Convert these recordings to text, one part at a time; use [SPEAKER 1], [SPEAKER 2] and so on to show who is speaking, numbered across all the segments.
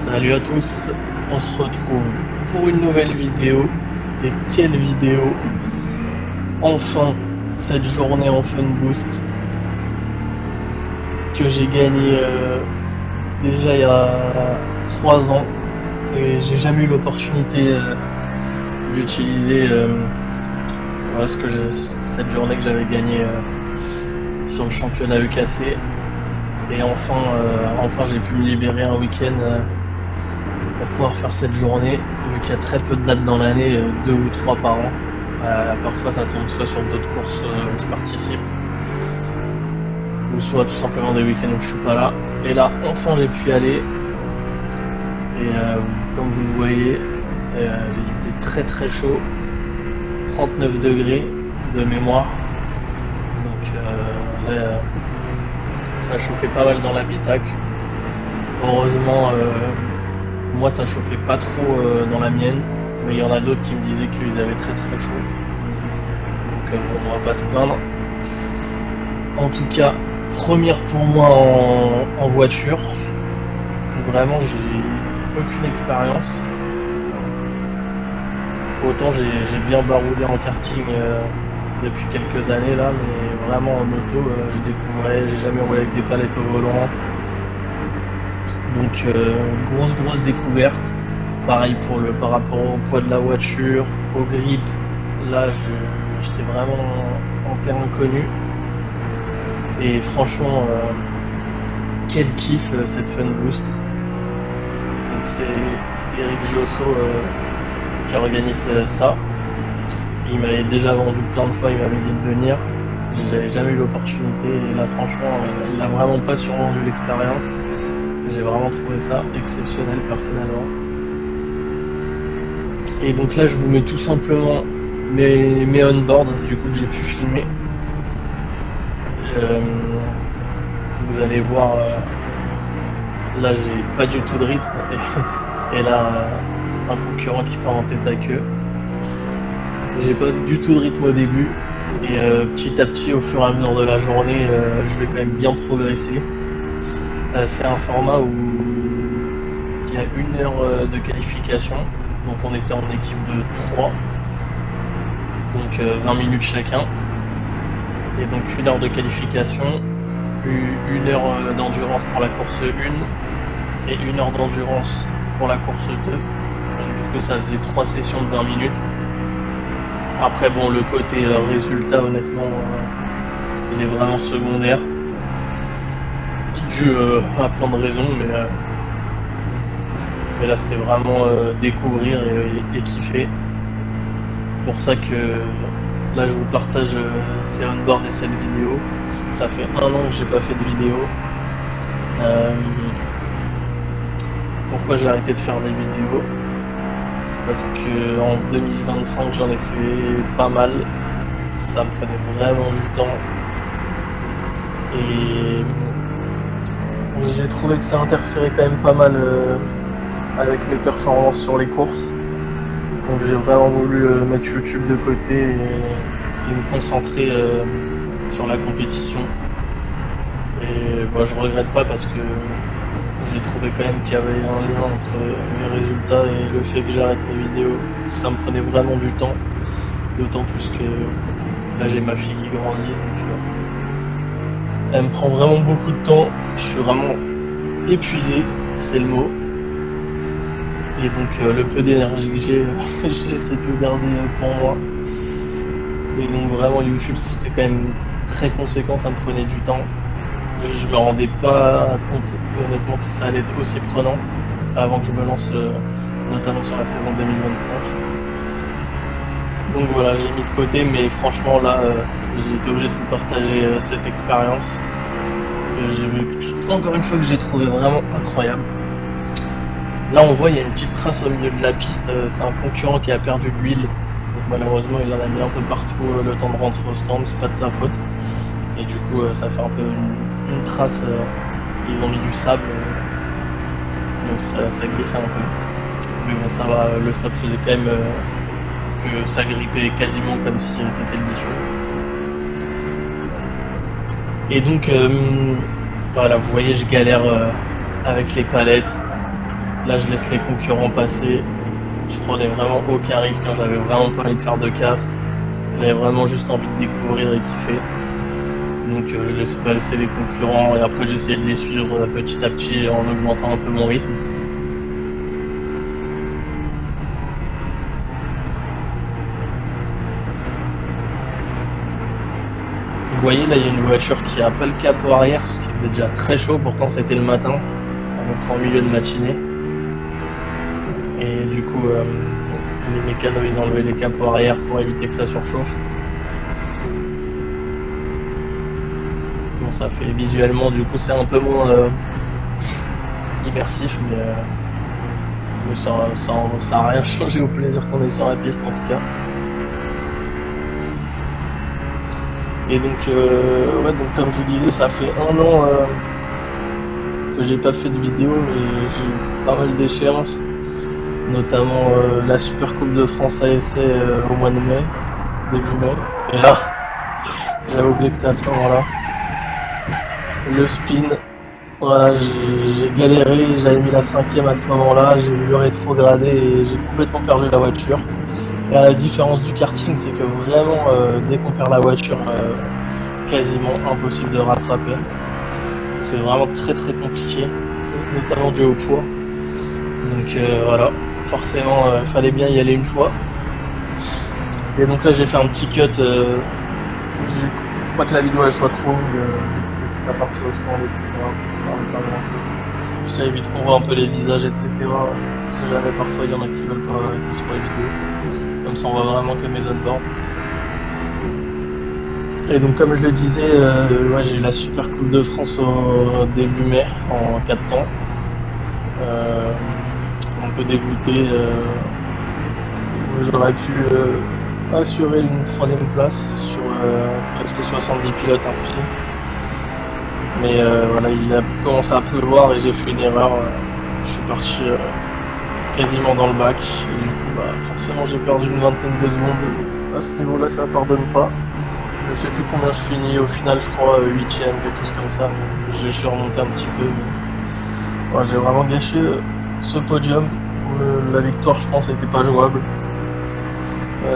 [SPEAKER 1] Salut à tous, on se retrouve pour une nouvelle vidéo. Et quelle vidéo! Enfin, cette journée en Fun Boost que j'ai gagnée déjà il y a 3 ans et j'ai jamais eu l'opportunité d'utiliser cette journée que j'avais gagnée sur le championnat UKC. Et enfin j'ai pu me libérer un week-end pour pouvoir faire cette journée, vu qu'il y a très peu de dates dans l'année, 2 ou 3 par an. Parfois ça tombe soit sur d'autres courses où je participe, ou soit tout simplement des week-ends où je suis pas là. Et là, enfin j'ai pu y aller. Et comme vous le voyez, il faisait très très chaud, 39 degrés de mémoire. Donc là, ça chauffait pas mal dans l'habitacle. Heureusement, moi ça chauffait pas trop dans la mienne, mais il y en a d'autres qui me disaient qu'ils avaient très très chaud. Donc on va pas se plaindre. En tout cas, première pour moi en voiture. Vraiment, j'ai aucune expérience. Autant j'ai bien baroudé en karting depuis quelques années là, mais vraiment en moto, je découvrais, j'ai jamais roulé avec des palettes au volant. Donc grosse découverte. Pareil par rapport au poids de la voiture, au grip. Là, j'étais vraiment en terre inconnue. Et franchement, quel kiff cette Fun Boost. Donc c'est Eric Josso qui organise ça. Il m'avait déjà vendu plein de fois, il m'avait dit de venir. J'avais jamais eu l'opportunité et là franchement, il a vraiment pas survendu l'expérience. J'ai vraiment trouvé ça exceptionnel personnellement. Et donc là je vous mets tout simplement mes on-board du coup que j'ai pu filmer. Vous allez voir, là j'ai pas du tout de rythme et là un concurrent qui part en tête à queue. J'ai pas du tout de rythme au début et petit à petit au fur et à mesure de la journée je vais quand même bien progresser. C'est un format où il y a 1 heure de qualification, donc on était en équipe de 3, donc 20 minutes chacun, et donc 1 heure de qualification, 1 heure d'endurance pour la course 1 et 1 heure d'endurance pour la course 2, donc du coup ça faisait 3 sessions de 20 minutes. Après bon, le côté résultat honnêtement il est vraiment secondaire, dû à plein de raisons, mais là c'était vraiment découvrir et kiffer. Pour ça que là je vous partage ces on-board et cette vidéo. Ça fait 1 an que j'ai pas fait de vidéo. Pourquoi j'ai arrêté de faire des vidéos? Parce que en 2025 j'en ai fait pas mal. Ça me prenait vraiment du temps. Et j'ai trouvé que ça interférait quand même pas mal avec mes performances sur les courses. Donc j'ai vraiment voulu mettre YouTube de côté et me concentrer sur la compétition. Et bah, je regrette pas parce que j'ai trouvé quand même qu'il y avait un lien entre mes résultats et le fait que j'arrête mes vidéos. Ça me prenait vraiment du temps, d'autant plus que là j'ai ma fille qui grandit, donc elle me prend vraiment beaucoup de temps. Je suis vraiment épuisé, c'est le mot. Et donc le peu d'énergie que j'ai, j'essaie de le garder pour moi. Et donc vraiment YouTube c'était quand même très conséquent, ça me prenait du temps. Je me rendais pas compte honnêtement que ça allait être aussi prenant avant que je me lance notamment sur la saison 2025. Donc voilà, j'ai mis de côté, mais franchement là j'étais obligé de vous partager cette expérience. Encore une fois que j'ai trouvé vraiment incroyable. Là on voit il y a une petite trace au milieu de la piste, c'est un concurrent qui a perdu de l'huile. Donc malheureusement il en a mis un peu partout le temps de rentrer au stand, c'est pas de sa faute. Et du coup ça fait un peu une trace, ils ont mis du sable, donc ça glissait un peu. Mais bon ça va, le sable faisait quand même que ça grippait quasiment comme si c'était le bitume. Et donc voilà, vous voyez je galère avec les palettes. Là, je laisse les concurrents passer. Je prenais vraiment aucun risque, hein. J'avais vraiment pas envie de faire de casse. J'avais vraiment juste envie de découvrir et kiffer. Donc je laissais les concurrents et après j'essayais de les suivre petit à petit en augmentant un peu mon rythme. Vous voyez là, il y a une voiture qui a pas le capot arrière parce qu'il faisait déjà très chaud, pourtant c'était le matin, on est en milieu de matinée. Et du coup, les mécanos ils ont enlevé les capots arrière pour éviter que ça surchauffe. Bon, ça fait visuellement, du coup, c'est un peu moins immersif, mais ça a rien changé au plaisir qu'on a eu sur la piste en tout cas. Et donc, ouais, donc comme je vous disais, ça fait 1 an que j'ai pas fait de vidéo, mais j'ai pas mal d'échéances, notamment la Super Coupe de France ASC au mois de mai, début mai. Et là, j'avais oublié que c'était à ce moment-là. Le spin, voilà, j'ai galéré, j'avais mis la 5e à ce moment-là, j'ai eu le rétrogradé et j'ai complètement perdu la voiture. Et à la différence du karting, c'est que vraiment, dès qu'on perd la voiture, c'est quasiment impossible de rattraper. C'est vraiment très très compliqué, notamment dû au poids. Donc voilà, forcément, il fallait bien y aller une fois. Et donc là, j'ai fait un petit cut. Faut pas que la vidéo elle soit trop longue, j'ai coupé toute la partie au stand, etc. Ça ne pas grand chose. Ça évite qu'on voit un peu les visages, etc. Si jamais parfois il y en a qui veulent pas que ce soit les vidéos. Comme ça on voit vraiment que mes on-board. Et donc comme je le disais, ouais, j'ai eu la Super Coupe de France au début mai, en 4 temps. Un peu dégoûté. J'aurais pu assurer une 3e place sur presque 70 pilotes inscrits. Mais voilà, il a commencé à pleuvoir et j'ai fait une erreur. Je suis parti quasiment dans le bac. Et du coup, bah, forcément, j'ai perdu une vingtaine de secondes. À ce niveau-là, ça pardonne pas. Je sais plus combien je finis au final, je crois 8e, quelque chose comme ça. Je suis remonté un petit peu. Ouais, j'ai vraiment gâché ce podium. La victoire, je pense, n'était pas jouable.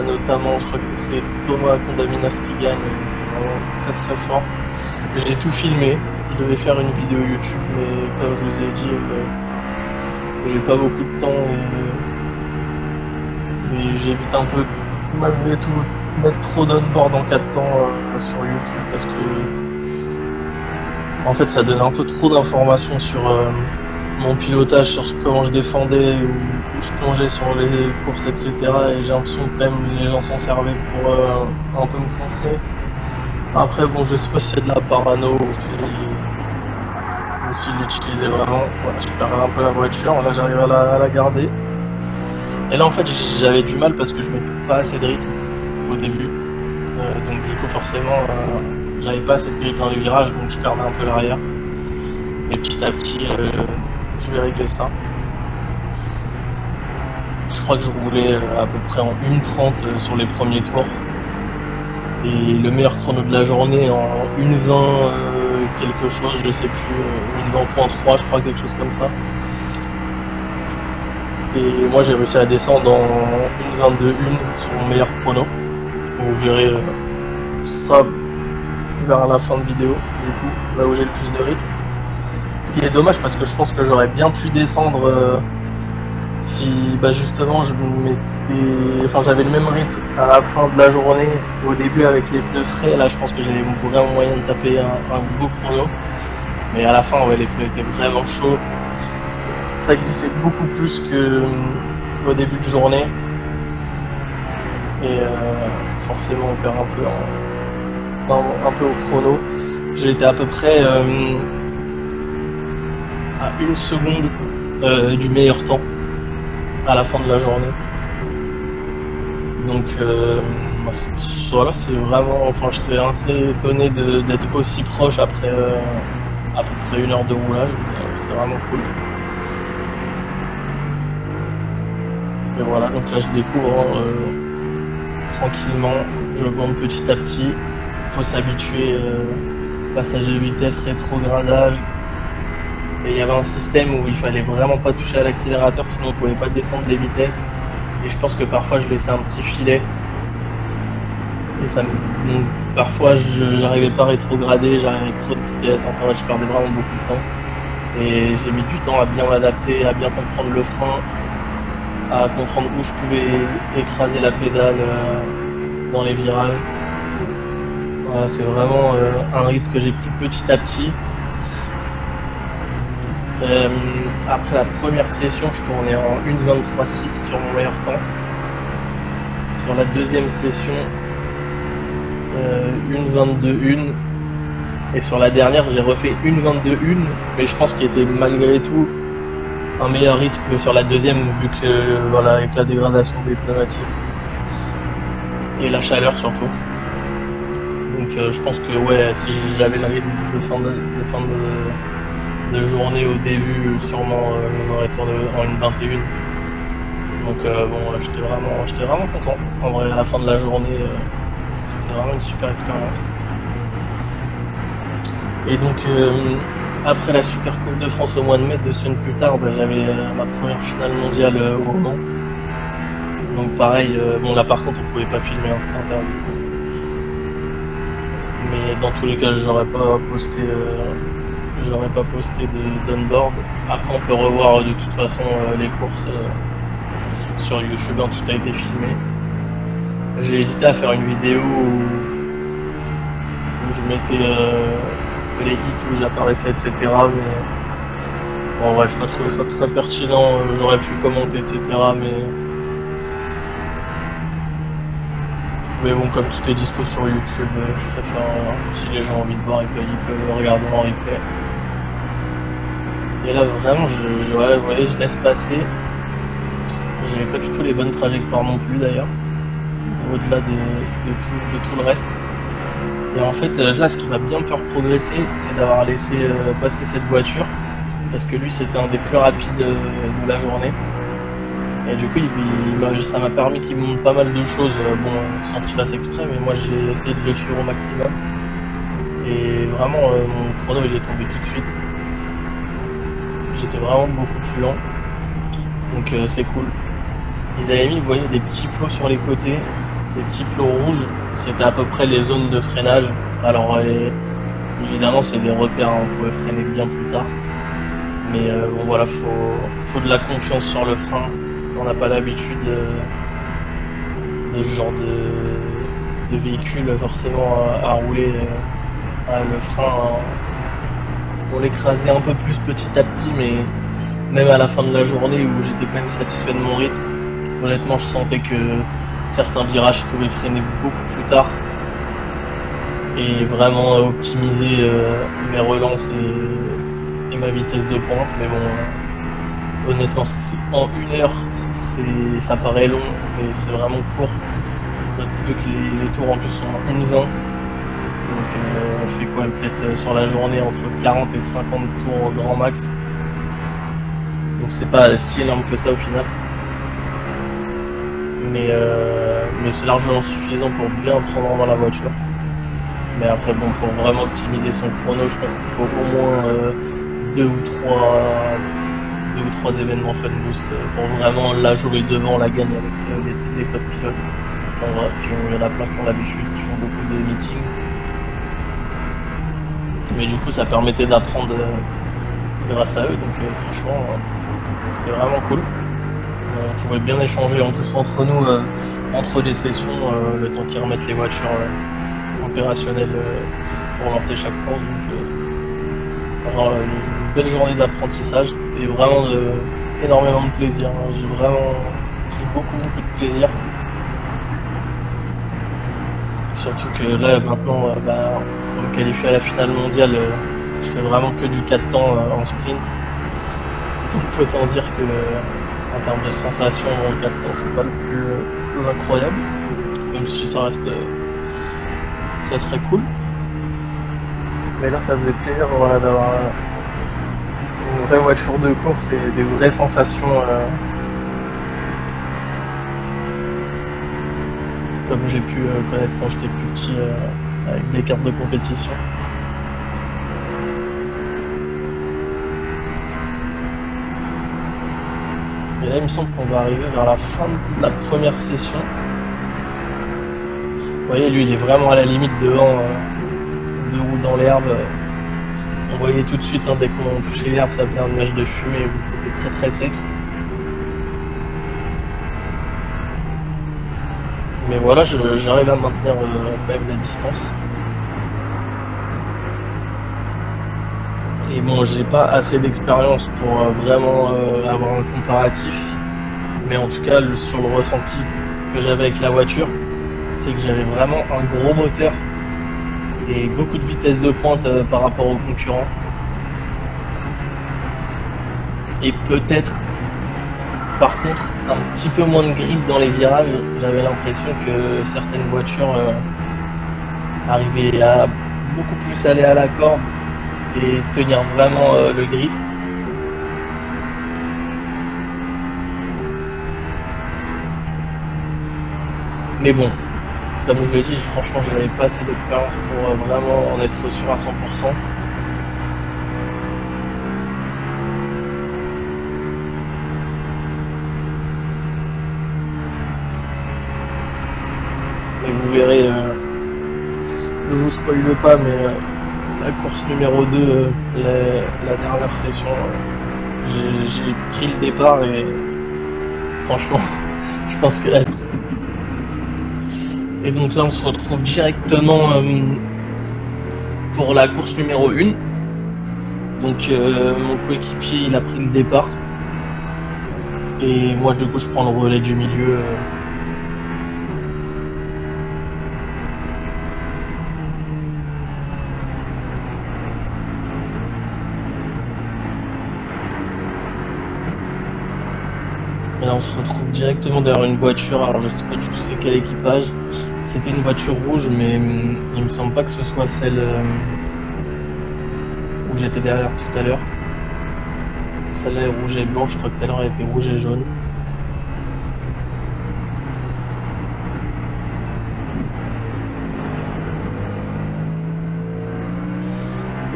[SPEAKER 1] Notamment, je crois que c'est Thomas Condaminas qui gagne, vraiment très très fort. J'ai tout filmé, je devais faire une vidéo YouTube, mais comme je vous ai dit, j'ai pas beaucoup de temps et j'évite un peu, malgré tout, mettre trop d'on-board en 4 temps sur YouTube parce que en fait ça donnait un peu trop d'informations sur mon pilotage, sur comment je défendais, où je plongeais sur les courses, etc. Et j'ai l'impression que quand même les gens s'en servaient pour un peu me contrer. Après bon, je sais pas si c'est de la parano ou s'il l'utilisait vraiment. Voilà, je perdais un peu la voiture, là j'arrive à la garder. Et là en fait j'avais du mal parce que je mettais pas assez de rythme au début. Donc du coup forcément j'avais pas assez de grip dans les virages, donc je perdais un peu l'arrière. Et petit à petit je vais régler ça. Je crois que je roulais à peu près en 1:30 sur les premiers tours. Et le meilleur chrono de la journée en 1:20 quelque chose, je sais plus, 1:20.3 je crois, quelque chose comme ça. Et moi j'ai réussi à descendre en 1:22.1 sur mon meilleur chrono. Vous verrez, ce sera vers la fin de vidéo, du coup, là où j'ai le plus de rythme. Ce qui est dommage parce que je pense que j'aurais bien pu descendre si bah justement j'avais le même rythme à la fin de la journée, au début avec les pneus frais. Là je pense que j'avais vraiment moyen de taper un beau chrono, mais à la fin ouais, les pneus étaient vraiment chauds, ça glissait beaucoup plus que au début de journée et forcément on perd un peu au chrono. J'étais à peu près à 1 seconde du meilleur temps à la fin de la journée. Donc voilà, c'est vraiment, enfin j'étais assez étonné d'être aussi proche après à peu près 1 heure de roulage, c'est vraiment cool. Et voilà, donc là je découvre tranquillement, je monte petit à petit, il faut s'habituer, passage de vitesse, rétrogradage, Et il y avait un système où il fallait vraiment pas toucher à l'accélérateur, sinon on pouvait pas descendre les vitesses. Et je pense que parfois je laissais un petit filet. Et ça me... Donc, parfois j'arrivais pas à rétrograder, j'arrivais avec trop de vitesse, en fait je perdais vraiment beaucoup de temps. Et j'ai mis du temps à bien m'adapter, à bien comprendre le frein, à comprendre où je pouvais écraser la pédale dans les virages. Voilà, c'est vraiment un rythme que j'ai pris petit à petit. Après la première session, je tournais en 1,23,6 sur mon meilleur temps. Sur la deuxième session, 1,22,1. Et sur la dernière, j'ai refait 1,22,1, mais je pense qu'il était malgré tout un meilleur rythme sur la deuxième, vu que voilà, avec la dégradation des pneumatiques et la chaleur surtout. Donc je pense que ouais, si j'avais le rythme de fin de journée au début, sûrement j'aurais tourné en 1,21. Donc bon, j'étais vraiment content. En vrai, à la fin de la journée, c'était vraiment une super expérience. Et donc après la Super Coupe de France au mois de mai, 2 semaines plus tard, j'avais ma première finale mondiale au Mans. Donc pareil, bon là par contre on pouvait pas filmer, hein, c'était interdit. Mais dans tous les cas, j'aurais pas posté d'onboard. Après on peut revoir de toute façon les courses sur YouTube, hein, tout a été filmé. J'ai hésité à faire une vidéo où je mettais les hits où j'apparaissais, etc. Mais bon, ouais, j'ai pas trouvé ça très pertinent. J'aurais pu commenter, etc. Mais bon, comme tout est dispo sur YouTube, je préfère, si les gens ont envie de voir, ils peuvent regarder en replay. Et là, vraiment, ouais, vous voyez, je laisse passer. J'avais pas du tout les bonnes trajectoires non plus, d'ailleurs, au-delà de tout le reste. Et en fait, là, ce qui va bien me faire progresser, c'est d'avoir laissé passer cette voiture, parce que lui, c'était un des plus rapides de la journée. Et du coup, ça m'a permis qu'il me montre pas mal de choses, bon, sans qu'il fasse exprès, mais moi j'ai essayé de le suivre au maximum. Et vraiment, mon chrono il est tombé tout de suite. J'étais vraiment beaucoup plus lent. Donc c'est cool. Ils avaient mis, vous voyez, des petits plots sur les côtés, des petits plots rouges. C'était à peu près les zones de freinage. Alors évidemment, c'est des repères, hein, on pouvait freiner bien plus tard. Mais bon voilà, faut de la confiance sur le frein. On n'a pas l'habitude de ce genre de véhicule forcément à rouler le frein. On l'écrasait un peu plus petit à petit, mais même à la fin de la journée où j'étais quand même satisfait de mon rythme, honnêtement je sentais que certains virages je pouvais freiner beaucoup plus tard et vraiment optimiser mes relances et ma vitesse de pointe. Mais bon, honnêtement en 1 heure ça paraît long, mais c'est vraiment court, vu que les tours en plus sont en 1,20. Donc on fait quoi, peut-être sur la journée entre 40 et 50 tours au grand max. Donc c'est pas si énorme que ça au final. Mais c'est largement suffisant pour bien prendre en main la voiture. Mais après bon, pour vraiment optimiser son chrono, je pense qu'il faut au moins 2 ou 3 événements fun boost pour vraiment la jouer devant la gagne avec les top pilotes. Il y en a plein qui ont l'habitude, qui font beaucoup de meetings. Mais du coup ça permettait d'apprendre grâce à eux, donc franchement c'était vraiment cool. On pouvait bien échanger en plus entre nous, entre les sessions, le temps qu'ils remettent les voitures opérationnelles pour lancer chaque course. Donc une belle journée d'apprentissage et vraiment énormément de plaisir. J'ai vraiment pris beaucoup de plaisir. Surtout que là maintenant on me qualifie à la finale mondiale, je fais vraiment que du 4 temps en sprint. Donc autant dire que en termes de sensations, en 4 temps c'est pas le plus incroyable, même si ça reste très très cool. Mais là ça faisait plaisir, voilà, d'avoir une vraie voiture de course et des vraies sensations comme j'ai pu connaître quand j'étais plus petit avec des cartes de compétition. Et là, il me semble qu'on va arriver vers la fin de la première session. Vous voyez, lui, il est vraiment à la limite devant, deux roues dans l'herbe. On voyait tout de suite, dès qu'on touchait l'herbe, ça faisait un nuage de fumée, vu que c'était très très sec. Mais voilà, j'arrive à maintenir quand même la distance. Et bon, j'ai pas assez d'expérience pour vraiment avoir un comparatif. Mais en tout cas, sur le ressenti que j'avais avec la voiture, c'est que j'avais vraiment un gros moteur et beaucoup de vitesse de pointe par rapport aux concurrents. Et peut-être, par contre, un petit peu moins de grip dans les virages. J'avais l'impression que certaines voitures arrivaient à beaucoup plus aller à la corde et tenir vraiment le grip. Mais bon, comme je l'ai dit, franchement, j'avais pas assez d'expérience pour vraiment en être sûr à 100%. Mais vous verrez, je vous spoile pas, mais la course numéro 2, la dernière session, j'ai pris le départ et franchement, je pense que là. Et donc là, on se retrouve directement pour la course numéro 1. Donc mon coéquipier, il a pris le départ. Et moi, du coup, je prends le relais du milieu. Et là, on se retrouve directement derrière une voiture. Alors, je sais pas du tout c'est quel équipage. C'était une voiture rouge, mais il me semble pas que ce soit celle où j'étais derrière tout à l'heure. Celle-là est rouge et blanc. Je crois que tout à l'heure elle était rouge et jaune.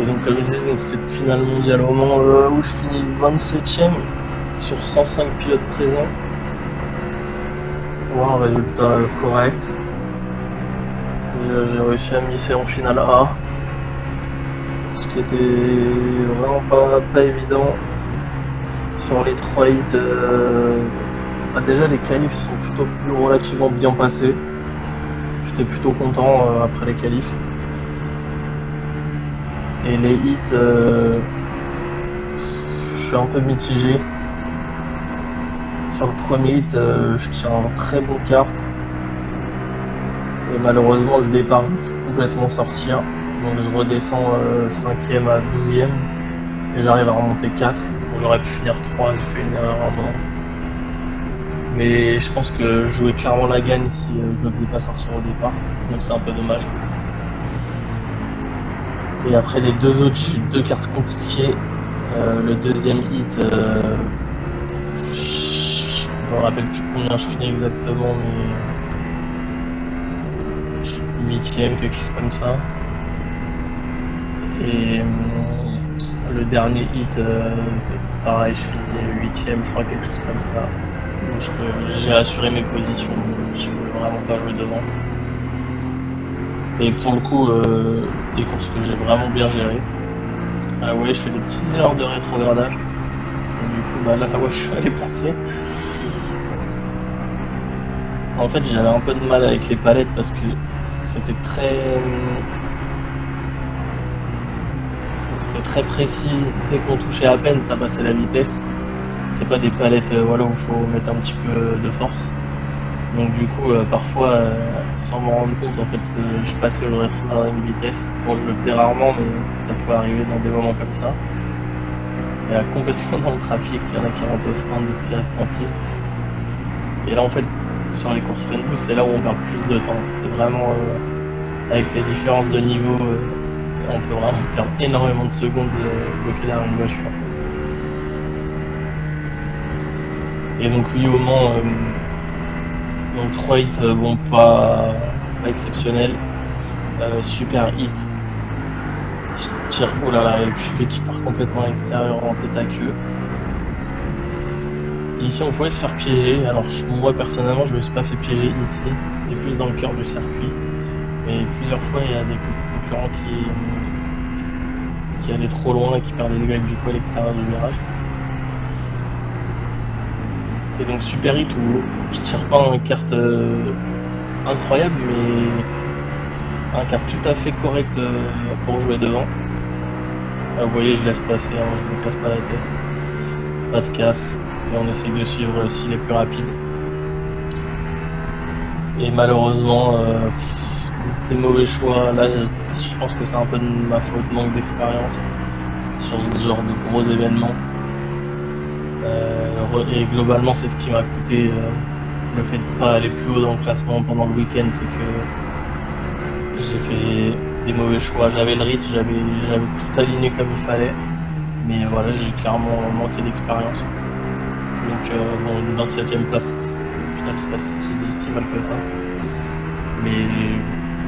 [SPEAKER 1] Et donc, comme je disais, cette finale mondiale au Mans où je finis 27ème sur 105 pilotes présents. Ouais, un résultat correct. J'ai réussi à me hisser en finale A, ce qui était vraiment pas évident. Sur les 3 hits, déjà les qualifs sont plutôt relativement bien passés. J'étais plutôt content après les qualifs. Et les hits, je suis un peu mitigé. Sur le premier hit, je tire un très bon quart. Et malheureusement, le départ, je me fais complètement sortir. Donc je redescends 5ème à 12ème. Et j'arrive à remonter 4. Donc j'aurais pu finir 3, j'ai fait une erreur à un moment. Mais je pense que je jouais clairement la gagne si je ne me faisais pas sortir au départ. Donc c'est un peu dommage. Et après les deux autres, j'ai eu 2 cartes compliquées. Le deuxième hit, je me rappelle plus combien je finis exactement, mais 8ème, quelque chose comme ça. Et le dernier hit, pareil, je finis 8ème, je crois, quelque chose comme ça. Donc j'ai assuré mes positions, je peux vraiment pas jouer devant. Et pour le coup, des courses que j'ai vraiment bien gérées. Ah ouais, je fais des petites erreurs de rétrogradage. Et du coup, là, ouais, je suis allé passer. En fait, j'avais un peu de mal avec les palettes parce que c'était très précis. Dès qu'on touchait à peine, ça passait la vitesse. C'est pas des palettes voilà, où il faut mettre un petit peu de force. Donc du coup, parfois, sans m'en rendre compte, en fait, je passe le rétro à une vitesse. Bon, je le faisais rarement, mais ça peut arriver dans des moments comme ça. Et là, complètement dans le trafic, il y en a qui rentrent au stand, d'autres qui restent en piste. Et là, en fait, sur les courses fun boost, c'est là où on perd plus de temps. C'est vraiment avec les différences de niveau, on peut vraiment perdre énormément de secondes bloquées derrière une voiture. Et donc oui, au Mans, donc 3 hits, bon, pas exceptionnel. Super hit. Je tire, oh là là, et puis qui part complètement à l'extérieur en tête à queue. ici on pouvait se faire piéger. Alors moi personnellement je me suis pas fait piéger ici, c'était plus dans le cœur du circuit. Mais plusieurs fois il y a des concurrents qui allaient trop loin et qui perdaient des grilles du coup à l'extérieur du virage. Et donc Super Hit où je tire pas un kart incroyable mais un kart tout à fait correct pour jouer devant. Là, vous voyez je laisse passer, hein, je me casse pas la tête, pas de casse et on essaye de suivre s'il est plus rapide. Et malheureusement des mauvais choix, là je pense que c'est un peu de ma faute, manque d'expérience sur ce genre de gros événements. Et globalement c'est ce qui m'a coûté le fait de ne pas aller plus haut dans le classement pendant le week-end, c'est que j'ai fait des mauvais choix. J'avais le rythme, j'avais tout aligné comme il fallait, mais voilà, j'ai clairement manqué d'expérience. Donc bon, une 27e place, au final c'est pas si mal que ça. Mais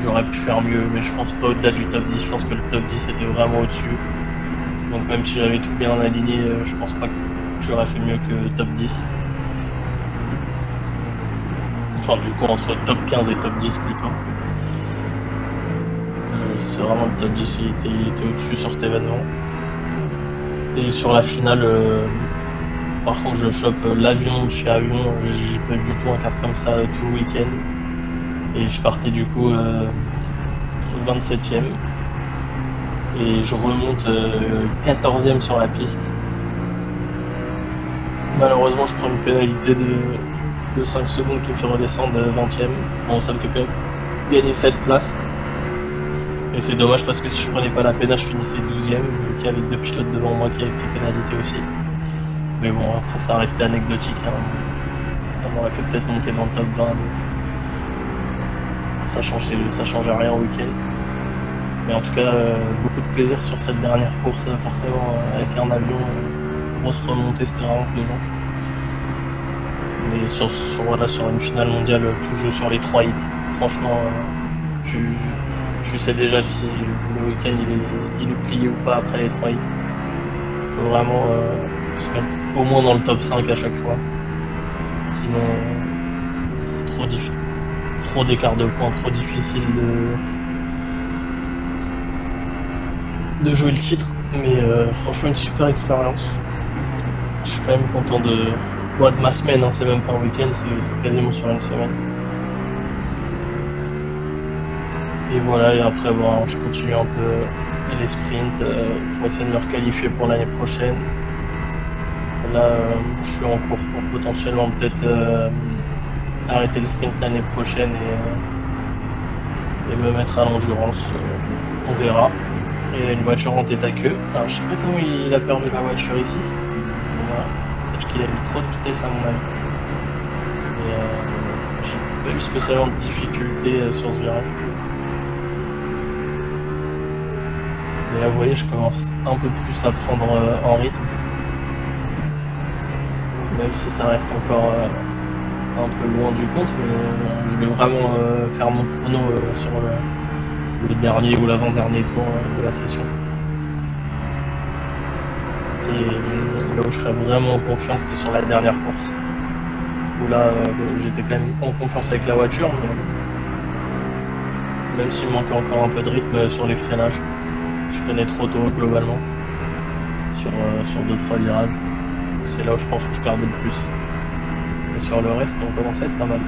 [SPEAKER 1] j'aurais pu faire mieux, mais je pense pas au-delà du top 10, je pense que le top 10 était vraiment au-dessus. Donc même si j'avais tout bien aligné, je pense pas que j'aurais fait mieux que top 10. Enfin du coup entre top 15 et top 10 plutôt. C'est vraiment le top 10, il était au-dessus sur cet événement. Et sur la finale, par contre je chope l'avion de chez Avion, j'ai pas eu du tout un kart comme ça tout le week-end. Et je partais du coup 27e. Et je remonte 14e sur la piste. Malheureusement je prends une pénalité de 5 secondes qui me fait redescendre 20e. Bon ça me fait quand même gagner 7 places. Et c'est dommage parce que si je prenais pas la pénale je finissais 12e, vu qu'il y avait 2 pilotes devant moi qui avaient pris pénalité aussi. Mais bon après ça restait anecdotique, hein. Ça m'aurait fait peut-être monter dans le top 20. Ça changeait rien au week-end. Mais en tout cas, beaucoup de plaisir sur cette dernière course, forcément avec un avion, grosse remontée, c'était vraiment plaisant. Mais sur une finale mondiale, tout jeu sur les 3 hits. Franchement, tu sais déjà si le week-end il est plié ou pas après les 3 hits. Faut vraiment se mettre au moins dans le top 5 à chaque fois. Sinon, c'est trop d'écart de points, trop difficile de jouer le titre, mais franchement une super expérience. Je suis quand même content de ma semaine, hein, c'est même pas un week-end, c'est quasiment sur une semaine. Et voilà, et après bon, je continue un peu les sprints, pour essayer de me requalifier pour l'année prochaine. Là je suis en cours pour potentiellement peut-être arrêter le sprint l'année prochaine et me mettre à l'endurance, on verra. Et une voiture en tête à queue. Alors je sais pas comment il a perdu la voiture ici. Voilà. Peut-être qu'il a mis trop de vitesse à mon avis. Mais j'ai pas eu spécialement de difficultés sur ce virage. Mais là vous voyez je commence un peu plus à prendre en rythme. Même si ça reste encore un peu loin du compte, mais je vais vraiment faire mon chrono sur le dernier ou l'avant-dernier tour de la session. Et là où je serais vraiment en confiance, c'est sur la dernière course. Où là, j'étais quand même en confiance avec la voiture, mais même s'il manquait encore un peu de rythme sur les freinages. Je freinais trop tôt globalement sur 2-3 virages. C'est là où je pense que je perdais le plus. Et sur le reste, on commençait à être pas mal.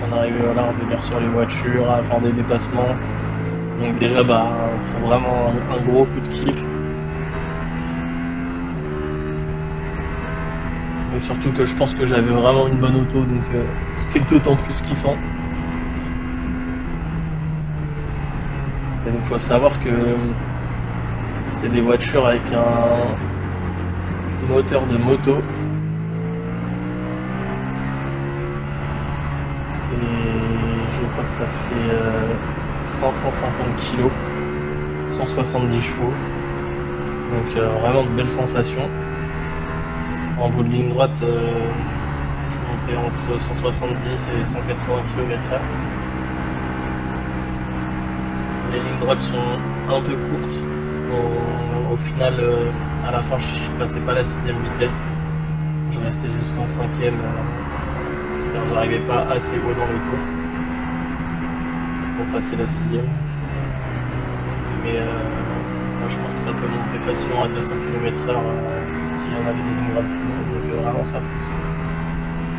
[SPEAKER 1] On arrive à revenir sur les voitures, à faire des dépassements. Donc déjà, on prend vraiment un gros coup de kiff. Et surtout que je pense que j'avais vraiment une bonne auto, donc c'était d'autant plus kiffant. Et donc il faut savoir que c'est des voitures avec un moteur de moto. Et je crois que ça fait 550 kg, 170 chevaux. Donc vraiment de belles sensations. En bout de ligne droite, je montais entre 170 et 180 km/h. Les lignes droites sont un peu courtes, Au final, à la fin, je passais pas la 6ème vitesse. Je restais jusqu'en 5ème, car j'arrivais pas assez haut dans les tours pour passer la 6ème. Mais moi, je pense que ça peut monter facilement à 200 km/h s'il y en avait des lignes droites plus longues. Donc vraiment, ça pousse.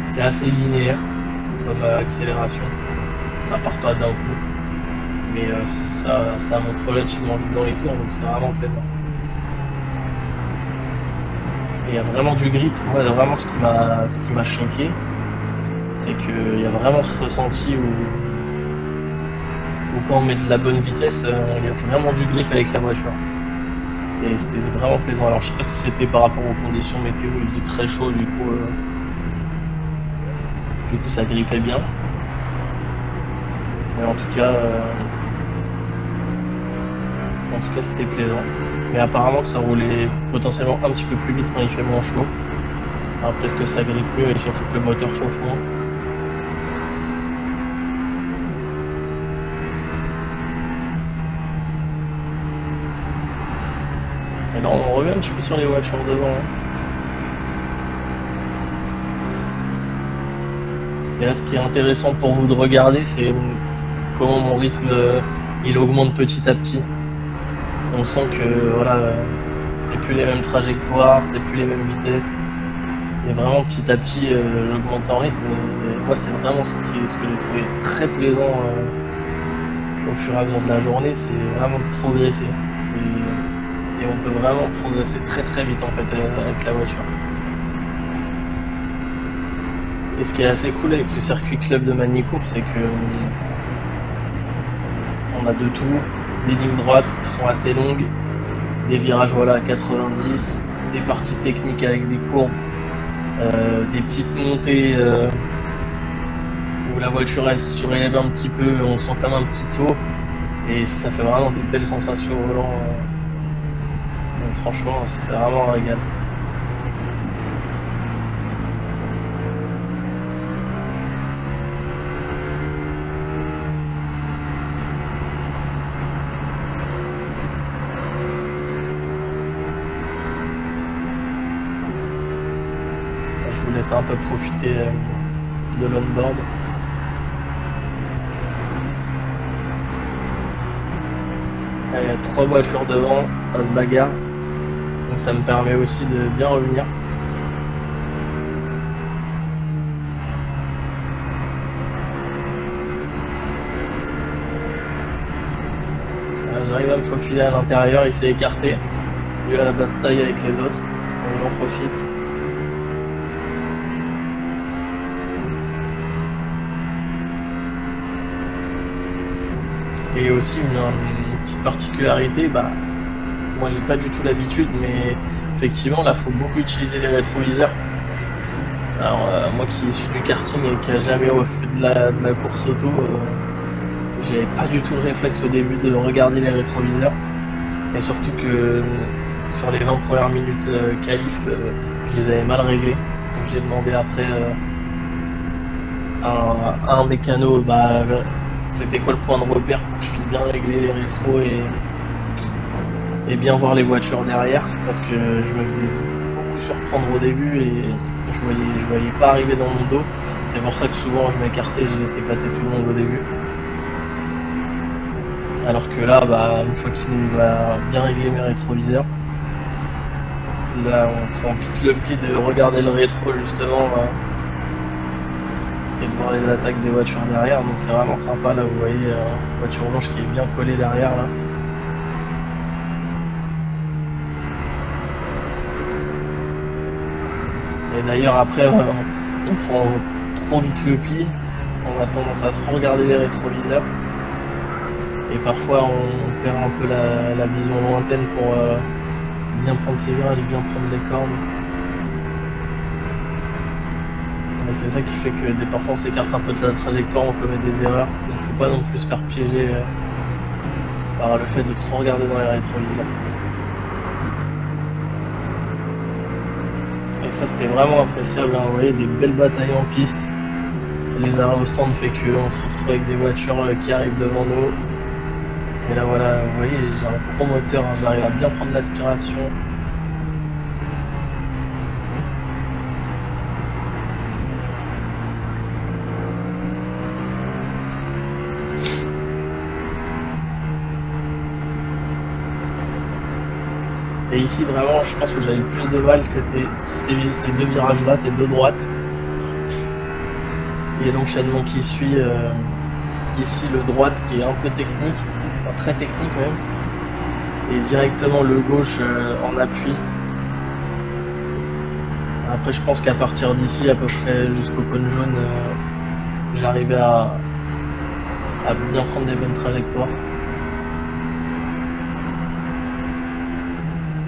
[SPEAKER 1] C'est assez linéaire comme accélération. Ça part pas d'un coup. Mais ça monte relativement vite dans les tours, donc c'est vraiment plaisant. Et il y a vraiment du grip. Moi, vraiment, ce qui m'a choqué, c'est qu'il y a vraiment ce ressenti où quand on met de la bonne vitesse, il y a vraiment du grip avec la voiture. Et c'était vraiment plaisant. Alors, je sais pas si c'était par rapport aux conditions météo, il faisait très chaud, du coup ça grippait bien. Mais en tout cas, c'était plaisant. Mais apparemment que ça roulait potentiellement un petit peu plus vite quand il fait moins chaud. Alors peut-être que ça grippe mieux et surtout que le moteur chauffe moins. Et là on revient un petit peu sur les voitures devant. Et là ce qui est intéressant pour vous de regarder, c'est comment mon rythme il augmente petit à petit. On sent que voilà, c'est plus les mêmes trajectoires, c'est plus les mêmes vitesses. Et vraiment petit à petit j'augmente en rythme. Et moi c'est vraiment ce que j'ai trouvé très plaisant au fur et à mesure de la journée, c'est vraiment de progresser. Et on peut vraiment progresser très très vite en fait avec la voiture. Et ce qui est assez cool avec ce circuit club de Magny-Cours, c'est que on a de tout, des lignes droites qui sont assez longues, des virages voilà à 90, des parties techniques avec des courbes, des petites montées où la voiture elle se surélève un petit peu, on sent comme un petit saut et ça fait vraiment des belles sensations au volant. Donc franchement c'est vraiment un régal. Je vous laisse un peu profiter de l'onboard. Il y a 3 voitures devant, ça se bagarre, donc ça me permet aussi de bien revenir. J'arrive à me faufiler à l'intérieur, il s'est écarté, dû à la bataille avec les autres, donc j'en profite. Et aussi une petite particularité, moi j'ai pas du tout l'habitude, mais effectivement là faut beaucoup utiliser les rétroviseurs. Alors moi qui suis du karting et qui a jamais fait de la course auto, j'avais pas du tout le réflexe au début de regarder les rétroviseurs. Et surtout que sur les 20 premières minutes qualif, je les avais mal réglés. Donc j'ai demandé après à un mécano c'était quoi le point de repère pour que je puisse bien régler les rétros et bien voir les voitures derrière, parce que je me faisais beaucoup surprendre au début et je voyais pas arriver dans mon dos. C'est pour ça que souvent je m'écartais et je laissais passer tout le monde au début. Alors que là, une fois qu'il va bien régler mes rétroviseurs, là on prend vite le pli de regarder le rétro justement et de voir les attaques des voitures derrière. Donc c'est vraiment sympa. Là vous voyez une voiture blanche qui est bien collée derrière là. Et d'ailleurs après on prend trop vite le pli, on a tendance à trop regarder les rétroviseurs. Et parfois on perd un peu la vision lointaine pour bien prendre ses virages, bien prendre les cornes. Et c'est ça qui fait que parfois on s'écarte un peu de la trajectoire, on commet des erreurs. Donc il ne faut pas non plus se faire piéger par le fait de trop regarder dans les rétroviseurs. Et ça c'était vraiment appréciable, hein. Vous voyez des belles batailles en piste. Les arrêts au stand fait qu'on se retrouve avec des voitures qui arrivent devant nous. Et là voilà, vous voyez, j'ai un gros moteur, hein, j'arrive à bien prendre l'aspiration. Et ici vraiment, je pense que j'avais le plus de mal, c'était ces deux virages-là, ces deux droites. Et l'enchaînement qui suit, ici le droite qui est un peu technique, enfin très technique même, et directement le gauche en appui. Après je pense qu'à partir d'ici, à peu près jusqu'au cône jaune, j'arrivais à bien prendre des bonnes trajectoires.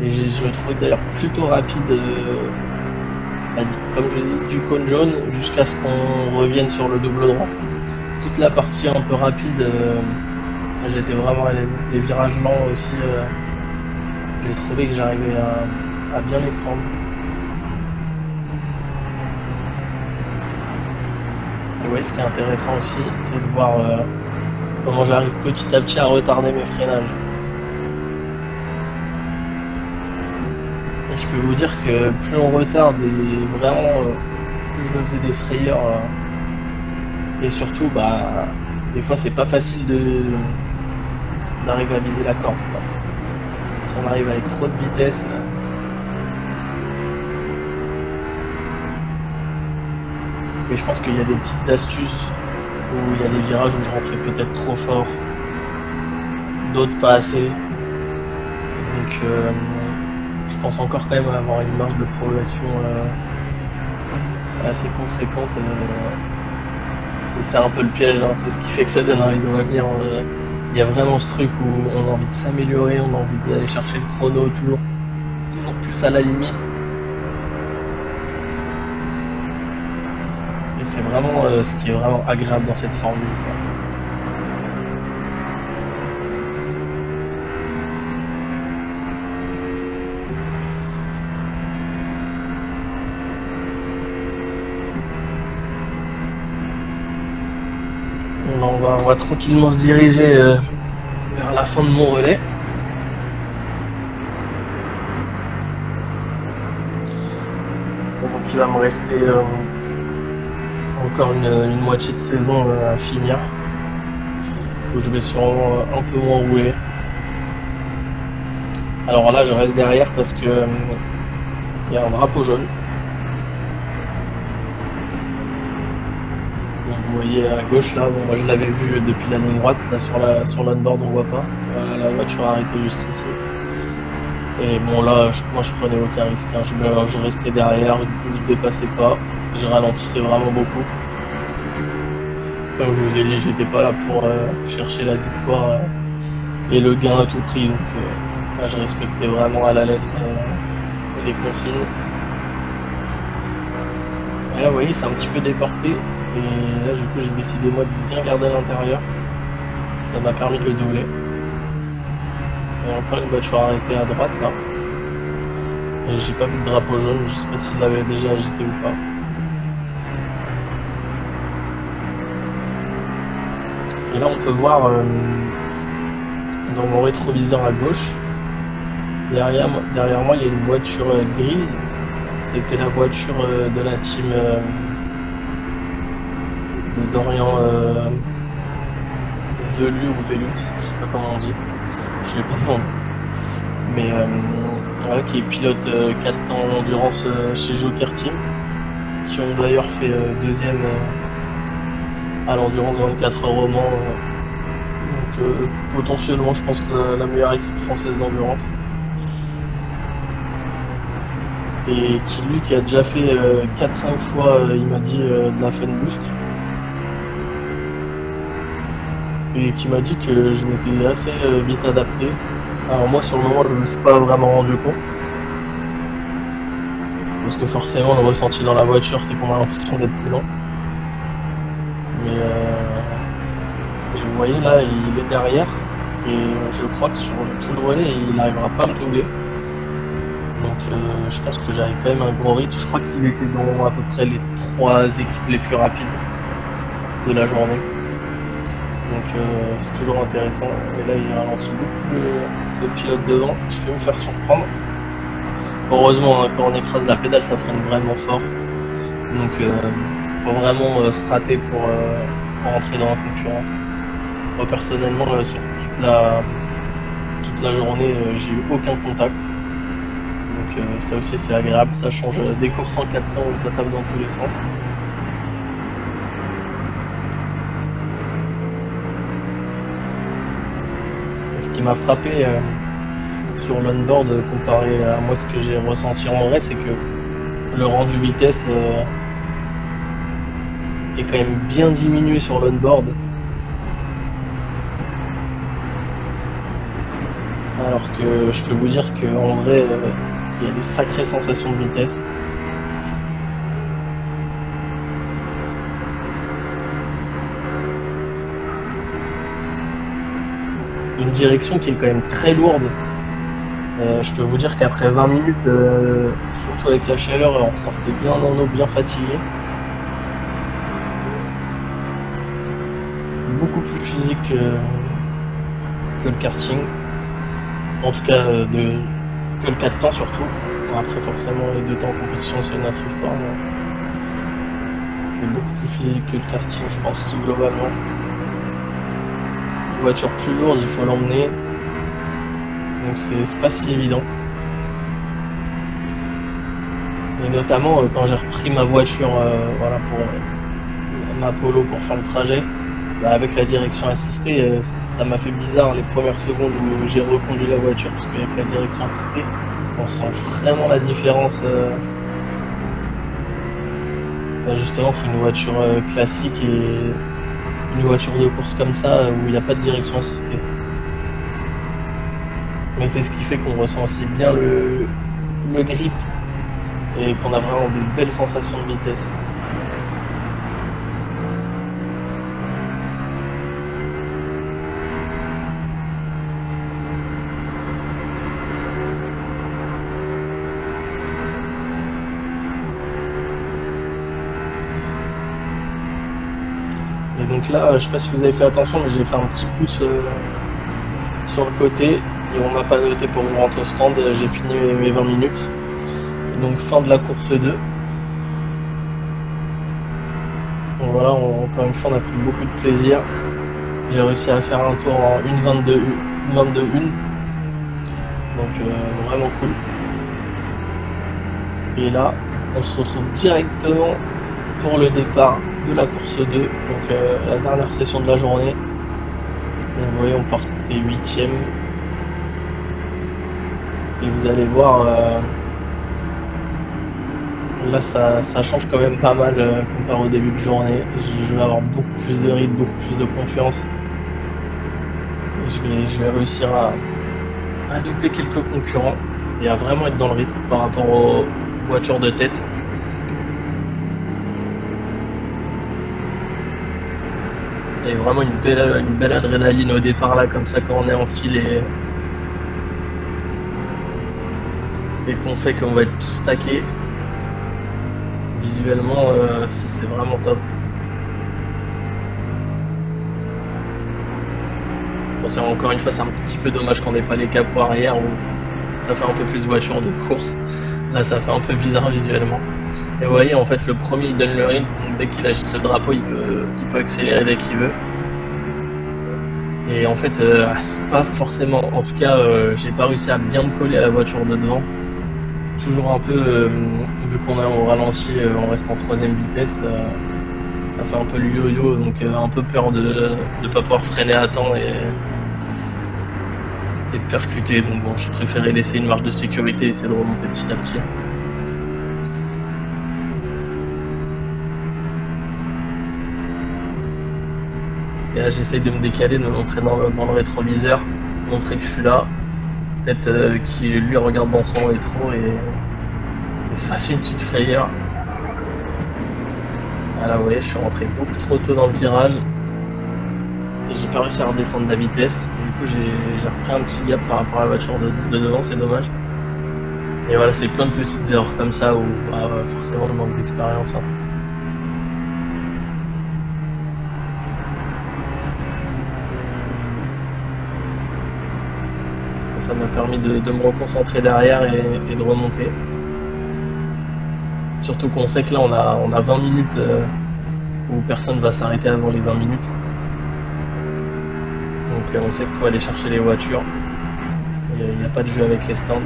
[SPEAKER 1] Et je me trouvais d'ailleurs plutôt rapide, comme je dis, du cône jaune jusqu'à ce qu'on revienne sur le double droite. Toute la partie un peu rapide, j'étais vraiment à l'aise. Les virages lents aussi, j'ai trouvé que j'arrivais à bien les prendre. Et ouais, ce qui est intéressant aussi, c'est de voir comment j'arrive petit à petit à retarder mes freinages. Et je peux vous dire que plus on retarde et vraiment plus je me faisais des frayeurs et surtout bah des fois c'est pas facile d'arriver à viser la corde quoi. Si on arrive avec trop de vitesse. Mais je pense qu'il y a des petites astuces où il y a des virages où je rentrais peut-être trop fort, d'autres pas assez. Donc je pense encore quand même avoir une marge de progression assez conséquente. Et c'est un peu le piège, hein, c'est ce qui fait que ça donne envie de revenir. Il y a vraiment ce truc où on a envie de s'améliorer, on a envie d'aller chercher le chrono toujours plus à la limite. Et c'est vraiment ce qui est vraiment agréable dans cette formule, quoi. On va tranquillement se diriger vers la fin de mon relais. Donc il va me rester encore une moitié de saison à finir, où je vais sûrement un peu moins rouler. Alors là je reste derrière parce que il y a un drapeau jaune. Donc vous voyez à gauche là, bon, moi je l'avais vu depuis la ligne droite, là sur l'onboard on voit pas. Voilà, la voiture a arrêté juste ici. Et bon là, moi je prenais aucun risque, hein. Je restais derrière, je dépassais pas, je ralentissais vraiment beaucoup. Comme je vous ai dit, j'étais pas là pour chercher la victoire et le gain à tout prix, donc là je respectais vraiment à la lettre les consignes. Et là vous voyez, c'est un petit peu déporté, et là du coup j'ai décidé moi de bien garder à l'intérieur, ça m'a permis de le doubler. Et encore une voiture arrêtée à droite là. Et j'ai pas vu de drapeau jaune, je sais pas s'il l'avait déjà agité ou pas. Et là on peut voir dans mon rétroviseur à gauche, derrière moi il y a une voiture grise. C'était la voiture de la team de Dorian Velu ou Velut, je sais pas comment on dit, je l'ai pas demandé. Mais voilà, qui est pilote 4 temps d'endurance chez Joker Team, qui ont d'ailleurs fait deuxième à l'endurance 24 heures au Mans. Donc potentiellement je pense la meilleure équipe française d'endurance. Et qui a déjà fait 4-5 fois, il m'a dit, de la Fun Boost. Et qui m'a dit que je m'étais assez vite adapté. Alors moi sur le moment je me suis pas vraiment rendu compte. Parce que forcément le ressenti dans la voiture c'est qu'on a l'impression d'être plus lent. Mais vous voyez là il est derrière. Et je crois que sur tout le relais il n'arrivera pas à me doubler. Donc je pense que j'avais quand même un gros rythme. Je crois qu'il était dans à peu près les 3 équipes les plus rapides de la journée. Donc c'est toujours intéressant. Et là il ralentit beaucoup le pilote devant, je vais me faire surprendre. Heureusement, hein, quand on écrase la pédale, ça freine vraiment fort. Donc faut vraiment se rater pour entrer dans un concurrent. Moi personnellement, sur toute la journée, j'ai eu aucun contact. Donc ça aussi c'est agréable, ça change des courses en 4 temps où ça tape dans tous les sens. Et ce qui m'a frappé sur l'onboard comparé à moi ce que j'ai ressenti en vrai, c'est que le rendu vitesse est quand même bien diminué sur l'onboard. Alors que je peux vous dire qu'en vrai, il y a des sacrées sensations de vitesse. Une direction qui est quand même très lourde. Je peux vous dire qu'après 20 minutes, surtout avec la chaleur, on ressortait bien en eau, bien fatigué. Beaucoup plus physique que le karting. En tout cas, que le 4 temps surtout. Après, forcément, les 2 temps en compétition, c'est une autre histoire. Mais beaucoup plus physique que le karting, je pense, globalement. Une voiture plus lourde, il faut l'emmener. Donc c'est pas si évident. Et notamment quand j'ai repris ma voiture voilà, pour ma Polo pour faire le trajet, bah, avec la direction assistée, ça m'a fait bizarre les premières secondes où j'ai reconduit la voiture, parce qu'avec la direction assistée, on sent vraiment la différence justement entre une voiture classique et une voiture de course comme ça où il n'y a pas de direction assistée. Mais c'est ce qui fait qu'on ressent aussi bien le grip et qu'on a vraiment des belles sensations de vitesse. Et donc là, je sais pas si vous avez fait attention, mais j'ai fait un petit pouce sur le côté et on m'a pas noté pour que je rentre au stand. J'ai fini mes 20 minutes. Et donc fin de la course 2. Donc voilà, encore une fois, on a pris beaucoup de plaisir. J'ai réussi à faire un tour en 1,22 1. Donc vraiment cool. Et là, on se retrouve directement pour le départ de la course 2, donc la dernière session de la journée. Donc vous voyez, on partait 8ème. Et vous allez voir, là ça change quand même pas mal comparé au début de journée. Je vais avoir beaucoup plus de rythme, beaucoup plus de confiance. Et je vais réussir à doubler quelques concurrents et à vraiment être dans le rythme par rapport aux voitures de tête. Il y a vraiment une belle adrénaline au départ là, comme ça, quand on est en file et qu'on sait qu'on va être tous stackés. Visuellement, c'est vraiment top. Bon, encore une fois, c'est un petit peu dommage qu'on n'ait pas les capots arrière où ça fait un peu plus voiture de course. Là, ça fait un peu bizarre visuellement. Et vous voyez, en fait, le premier, il donne le rythme. Donc dès qu'il agite le drapeau, il peut accélérer dès qu'il veut. Et en fait, c'est pas forcément... En tout cas, j'ai pas réussi à bien me coller à la voiture de devant. Toujours un peu, vu qu'on est au ralenti, on reste en 3ème vitesse. Ça fait un peu le yo-yo, donc un peu peur de ne pas pouvoir freiner à temps et de percuter. Donc bon, je préférais laisser une marge de sécurité et essayer de remonter petit à petit. Et là, j'essaye de me décaler, de me montrer dans le rétroviseur, montrer que je suis là. Peut-être qu'il lui regarde dans son rétro et se fasse une petite frayeur. Voilà, vous voyez, je suis rentré beaucoup trop tôt dans le virage et j'ai pas réussi à redescendre la vitesse. Du coup, j'ai repris un petit gap par rapport à la voiture de devant, c'est dommage. Et voilà, c'est plein de petites erreurs comme ça où bah, forcément, on manque d'expérience. Hein. ça m'a permis de me reconcentrer derrière et de remonter. Surtout qu'on sait que là on a 20 minutes où personne va s'arrêter avant les 20 minutes. Donc on sait qu'il faut aller chercher les voitures. Il n'y a pas de jeu avec les stands.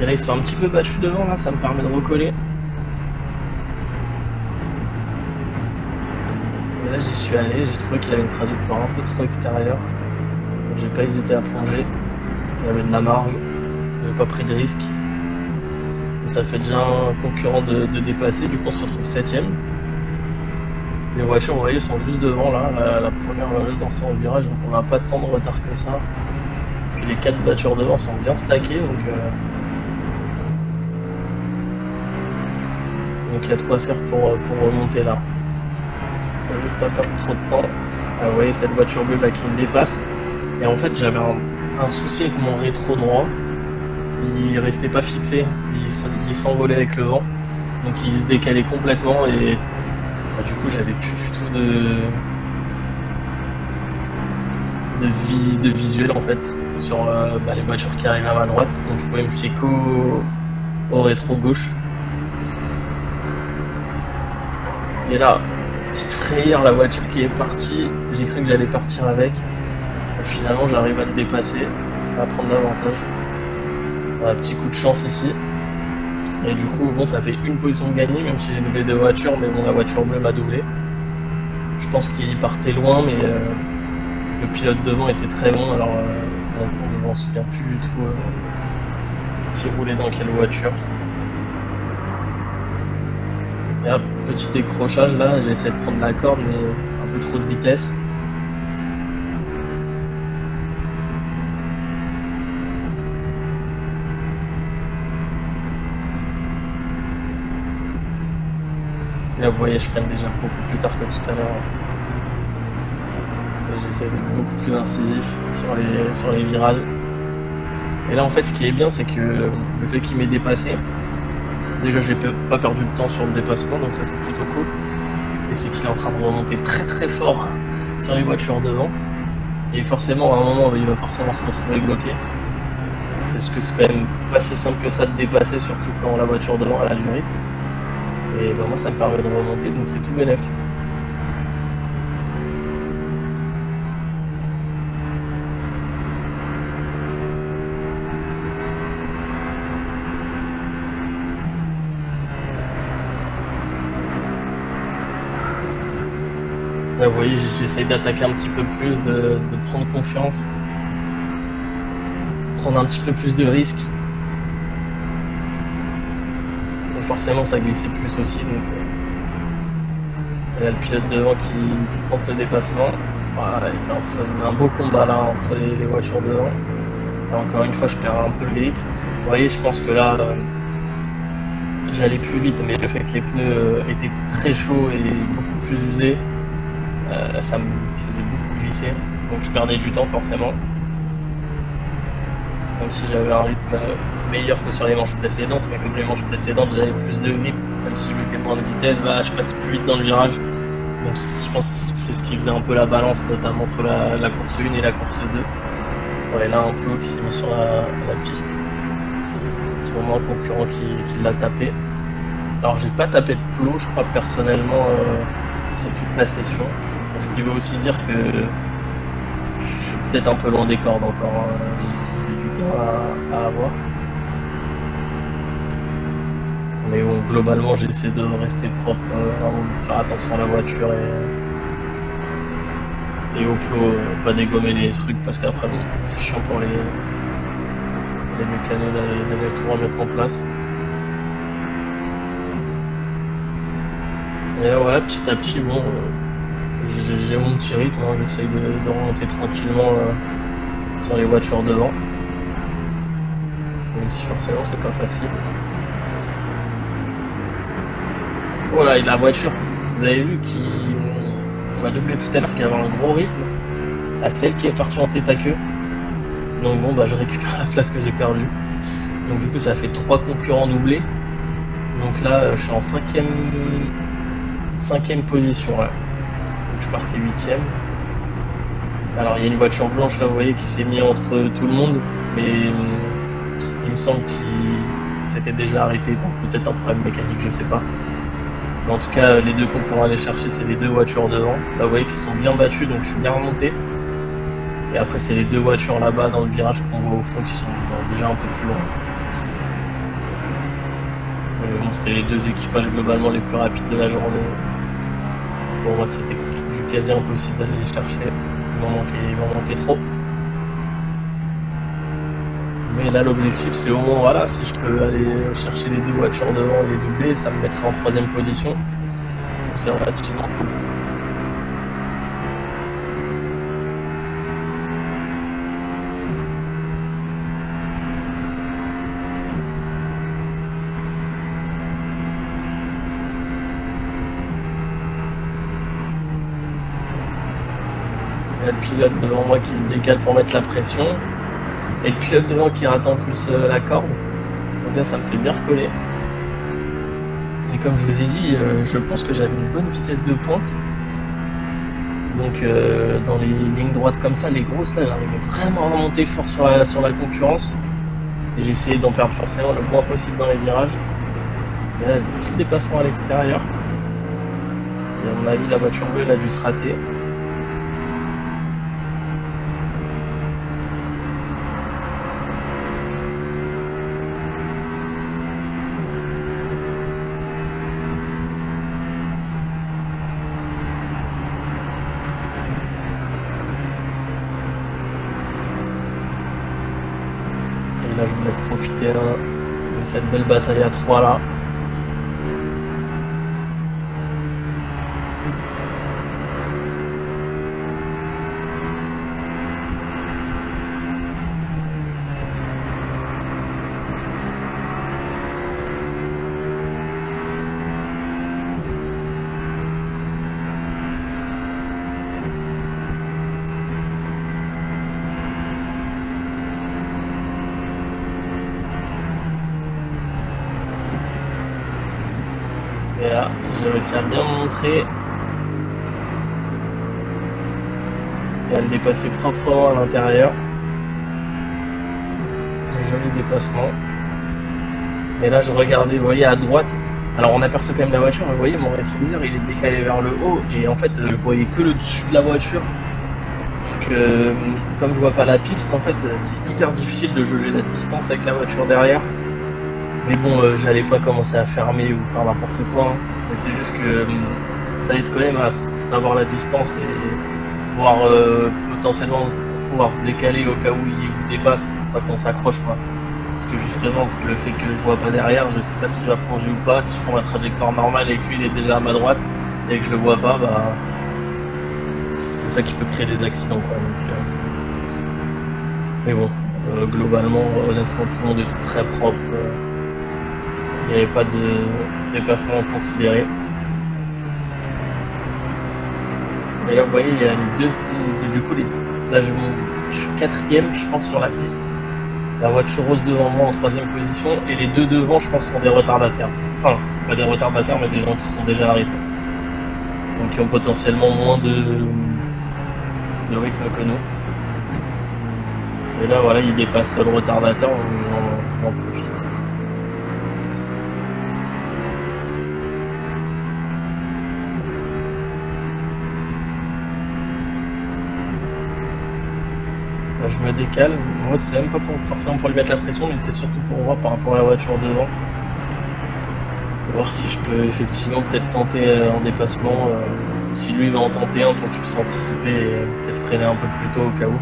[SPEAKER 1] Et là ils sont un petit peu battus devant, là ça me permet de recoller. Et là j'y suis allé, j'ai trouvé qu'il y avait une trajectoire un peu trop extérieure. J'ai pas hésité à plonger. Il y avait de la marge, j'avais pas pris de risque. Et ça fait déjà un concurrent de dépasser, du coup on se retrouve 7ème. Les voitures, vous voyez, sont juste devant là, la première va juste d'entrer en virage, donc on n'a pas tant de retard que ça. Puis les 4 voitures devant sont bien stackées, donc il y a de quoi faire pour remonter là. Faut juste pas perdre trop de temps. Vous voyez cette voiture bleue là qui me dépasse. Et en fait j'avais un souci avec mon rétro droit. Il restait pas fixé, il s'envolait avec le vent. Donc il se décalait complètement et du coup j'avais plus du tout de visuel en fait sur les voitures qui arrivaient à ma droite. Donc je pouvais me fier qu'au rétro gauche. Et là, petite frayeur, la voiture qui est partie, j'ai cru que j'allais partir avec. Et finalement, j'arrive à le dépasser, à prendre l'avantage. Un petit coup de chance ici. Et du coup, bon, ça fait une position de gagner, même si j'ai doublé 2 voitures, mais bon, la voiture bleue m'a doublé. Je pense qu'il partait loin, mais le pilote devant était très bon, alors je m'en souviens plus du tout qui roulait dans quelle voiture. Et un petit décrochage là, j'essaie de prendre la corde mais un peu trop de vitesse. Et là vous voyez, je freine déjà beaucoup plus tard que tout à l'heure. J'essaie d'être beaucoup plus incisif sur les virages. Et là en fait ce qui est bien c'est que le fait qu'il m'ait dépassé, déjà j'ai pas perdu de temps sur le dépassement, donc ça c'est plutôt cool. Et c'est qu'il est en train de remonter très très fort sur les voitures devant. Et forcément à un moment il va forcément se retrouver bloqué. C'est parce que c'est quand même pas si simple que ça de dépasser, surtout quand la voiture devant elle a du rythme. Et ben moi ça me permet de remonter, donc c'est tout bénef. Là, vous voyez, j'essaye d'attaquer un petit peu plus, de prendre confiance, prendre un petit peu plus de risques. Donc forcément ça glissait plus aussi, donc il y a le pilote devant qui tente le dépassement. Voilà, c'est un beau combat là entre les voitures devant. Et encore une fois je perds un peu le grip. Vous voyez, je pense que là j'allais plus vite, mais le fait que les pneus étaient très chauds et beaucoup plus usés, ça me faisait beaucoup glisser, donc je perdais du temps forcément. Même si j'avais un rythme meilleur que sur les manches précédentes, mais comme les manches précédentes j'avais plus de grip, même si je mettais moins de vitesse, je passais plus vite dans le virage. Donc je pense que c'est ce qui faisait un peu la balance, notamment entre la course 1 et la course 2. Ouais, là un plot qui s'est mis sur la piste. C'est vraiment un concurrent qui l'a tapé. Alors j'ai pas tapé de plot, je crois personnellement, sur toute la session. Ce qui veut aussi dire que je suis peut-être un peu loin des cordes encore. J'ai du temps à avoir. Mais bon, globalement, j'essaie de rester propre, de faire attention à la voiture et au plot, pas dégommer les trucs parce qu'après, bon, c'est chiant pour les mécanos d'aller tout remettre en place. Et là, voilà, petit à petit, bon. J'ai mon petit rythme, hein, j'essaye de remonter tranquillement sur les voitures devant. Même si forcément c'est pas facile. Voilà, et la voiture, vous avez vu, on m'a doublé tout à l'heure, qui avait un gros rythme, à celle qui est partie en tête à queue. Donc bon, je récupère la place que j'ai perdue. Donc du coup ça fait 3 concurrents doublés. Donc là je suis en cinquième position là. Donc je partais 8ème. Alors il y a une voiture blanche là vous voyez qui s'est mis entre tout le monde, mais il me semble qu'il s'était déjà arrêté, donc peut-être un problème mécanique, je sais pas. Mais en tout cas les deux qu'on pourra aller chercher c'est les deux voitures devant. Là vous voyez qu'ils sont bien battus donc je suis bien remonté. Et après c'est les deux voitures là-bas dans le virage qu'on voit au fond qui sont déjà un peu plus loin. Bon, c'était les deux équipages globalement les plus rapides de la journée. Pour moi c'était quasi impossible d'aller les chercher. Il m'en manquait trop. Mais là l'objectif c'est au moins voilà, si je peux aller chercher les deux voitures devant et les doubler, ça me mettrait en 3ème position. Donc c'est relativement cool. Il y a le pilote devant moi qui se décale pour mettre la pression. Et le pilote devant qui rate en plus la corde. Donc là ça me fait bien recoller. Et comme je vous ai dit, je pense que j'avais une bonne vitesse de pointe. Donc dans les lignes droites comme ça, les grosses là, j'arrivais vraiment à remonter fort sur la concurrence. Et j'ai essayé d'en perdre forcément le moins possible dans les virages. Et là, petit dépassement à l'extérieur. Et à mon avis, la voiture bleue elle a dû se rater. Et là, je vous laisse profiter de cette belle bataille à 3 là. Et là, j'ai réussi à bien me montrer. Et à le dépasser proprement à l'intérieur. Un joli dépassement. Et là, je regardais, vous voyez, à droite. Alors, on aperçoit quand même la voiture, mais vous voyez, mon rétroviseur, il est décalé vers le haut. Et en fait, je voyais que le dessus de la voiture. Donc, comme je vois pas la piste, en fait, c'est hyper difficile de jauger la distance avec la voiture derrière. Mais bon, j'allais pas commencer à fermer ou faire n'importe quoi. Hein. Mais c'est juste que ça aide quand même à savoir la distance et voir potentiellement pour pouvoir se décaler au cas où il vous dépasse, pas qu'on s'accroche quoi. Parce que justement, c'est le fait que je vois pas derrière, je sais pas s'il va plonger ou pas. Si je prends ma trajectoire normale et que lui il est déjà à ma droite et que je le vois pas, bah c'est ça qui peut créer des accidents quoi. Donc, mais bon, globalement, honnêtement, tout le monde est très propre. Il n'y avait pas de déplacement considéré. Et là, vous voyez, il y a du coup, là, je suis 4ème, je pense, sur la piste. La voiture rose devant moi en 3ème position. Et les deux devant, je pense, sont des retardataires. Enfin, pas des retardataires, mais des gens qui sont déjà arrêtés. Donc, qui ont potentiellement moins de rythme que nous. Et là, voilà, ils dépassent le retardateur, donc j'en profite. Je me décale. Moi, c'est même pas forcément pour lui mettre la pression, mais c'est surtout pour voir par rapport à la voiture devant. Voir si je peux effectivement peut-être tenter un dépassement. Si lui va en tenter un pour que je puisse anticiper et peut-être freiner un peu plus tôt au cas où.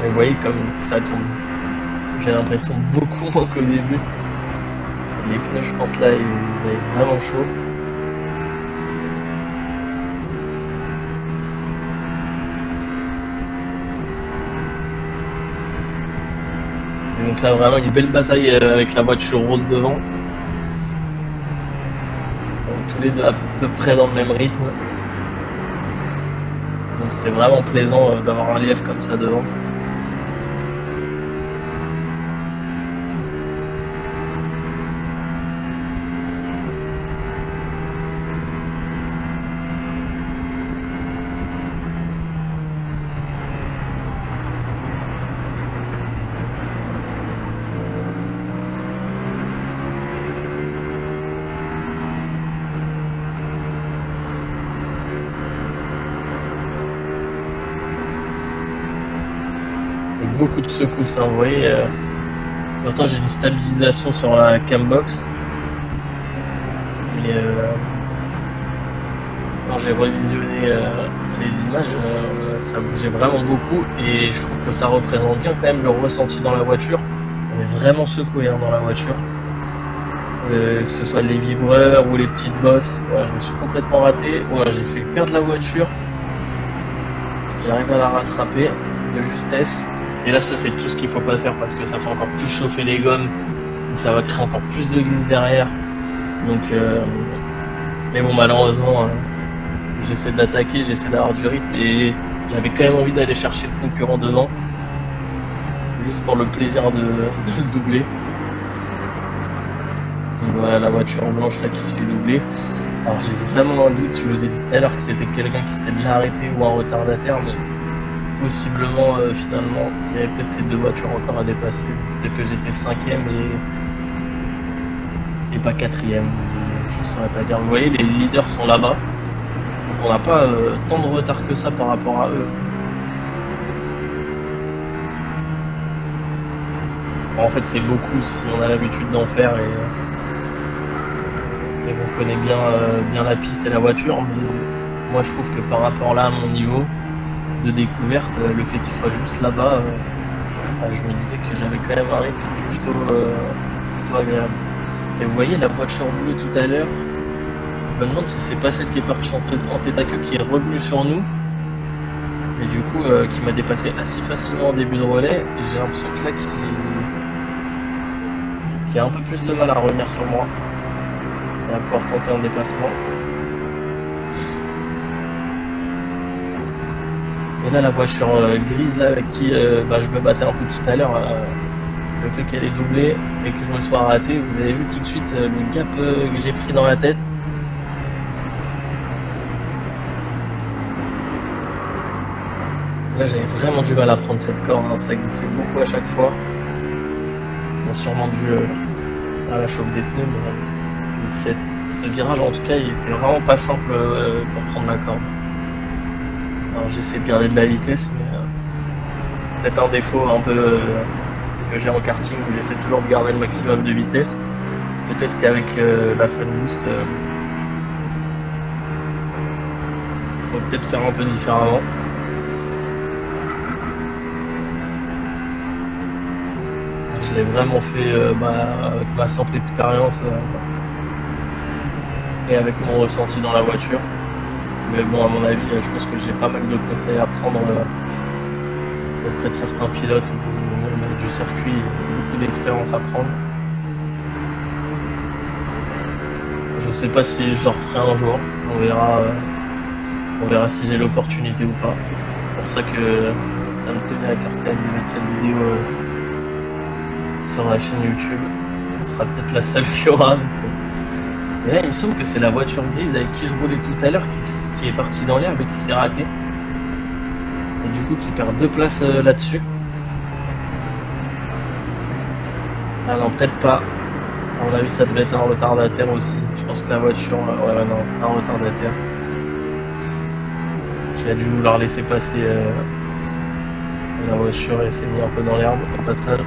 [SPEAKER 1] Et vous voyez comme ça tourne, j'ai l'impression beaucoup moins qu'au début. Les pneus, je pense là, ils avaient vraiment chaud. Et donc là, vraiment une belle bataille avec la voiture rose devant. Donc, tous les deux à peu près dans le même rythme. Donc c'est vraiment plaisant d'avoir un lièvre comme ça devant. Beaucoup de secousses, hein, vous voyez. Pourtant j'ai une stabilisation sur la cambox. Mais quand j'ai revisionné les images, ça bougeait vraiment beaucoup et je trouve que ça représente bien quand même le ressenti dans la voiture. On est vraiment secoué hein, dans la voiture. Que ce soit les vibreurs ou les petites bosses, voilà, je me suis complètement raté. Voilà, j'ai fait perdre la voiture. J'arrive à la rattraper de justesse. Et là, ça, c'est tout ce qu'il faut pas faire parce que ça fait encore plus chauffer les gommes. Et ça va créer encore plus de glisse derrière. Donc, mais bon, malheureusement, j'essaie d'attaquer, j'essaie d'avoir du rythme. Et j'avais quand même envie d'aller chercher le concurrent devant. Juste pour le plaisir de le doubler. Donc voilà la voiture blanche là qui se fait doubler. Alors j'ai vraiment un doute, je vous ai dit tout à l'heure que c'était quelqu'un qui s'était déjà arrêté ou un retardataire, mais possiblement finalement il y avait peut-être ces deux voitures encore à dépasser. Peut-être que j'étais 5ème et pas 4ème, je ne saurais pas dire. Vous voyez les leaders sont là-bas, donc on n'a pas tant de retard que ça par rapport à eux. Bon, en fait c'est beaucoup si on a l'habitude d'en faire et on connaît bien la piste et la voiture, mais moi je trouve que par rapport là à mon niveau de découverte, le fait qu'il soit juste là-bas, je me disais que j'avais quand même un rythme qui était plutôt agréable. Et vous voyez la voiture bleue tout à l'heure, je me demande si c'est pas celle qui est partie en tête à queue qui est revenue sur nous, et du coup qui m'a dépassé assez facilement en début de relais, et j'ai l'impression que là qui a un peu plus de mal à revenir sur moi. On va pouvoir tenter un déplacement. Et là la voiture grise là avec qui je me battais un peu tout à l'heure, le fait qu'elle est doublée et que je me sois raté, vous avez vu tout de suite le gap que j'ai pris dans la tête. Là j'avais vraiment du mal à prendre cette corde, hein. Ça glissait beaucoup à chaque fois. Bon, sûrement dû à la chauffe des pneus, mais ce virage en tout cas il était vraiment pas simple pour prendre la corde. Alors j'essaie de garder de la vitesse, mais peut-être un défaut un peu que j'ai en karting où j'essaie toujours de garder le maximum de vitesse. Peut-être qu'avec la Fun Boost, il faut peut-être faire un peu différemment. Je l'ai vraiment fait avec ma simple expérience et avec mon ressenti dans la voiture. Mais bon, à mon avis, je pense que j'ai pas mal de conseils à prendre auprès de certains pilotes ou même du circuit, beaucoup d'expérience à prendre. Je ne sais pas si je referai un jour, on verra si j'ai l'opportunité ou pas. C'est pour ça que ça me tenait à cœur quand même de mettre cette vidéo sur la chaîne YouTube. Ce sera peut-être la seule qu'il y aura. Et là il me semble que c'est la voiture grise avec qui je roulais tout à l'heure qui est partie dans l'herbe et qui s'est ratée. Et du coup qui perd 2 places là-dessus. Ah non, peut-être pas. À mon avis ça devait être un retardataire aussi. Je pense que la voiture, ouais non, c'était un retardataire. Qui a dû vouloir laisser passer la voiture et s'est mis un peu dans l'herbe au passage.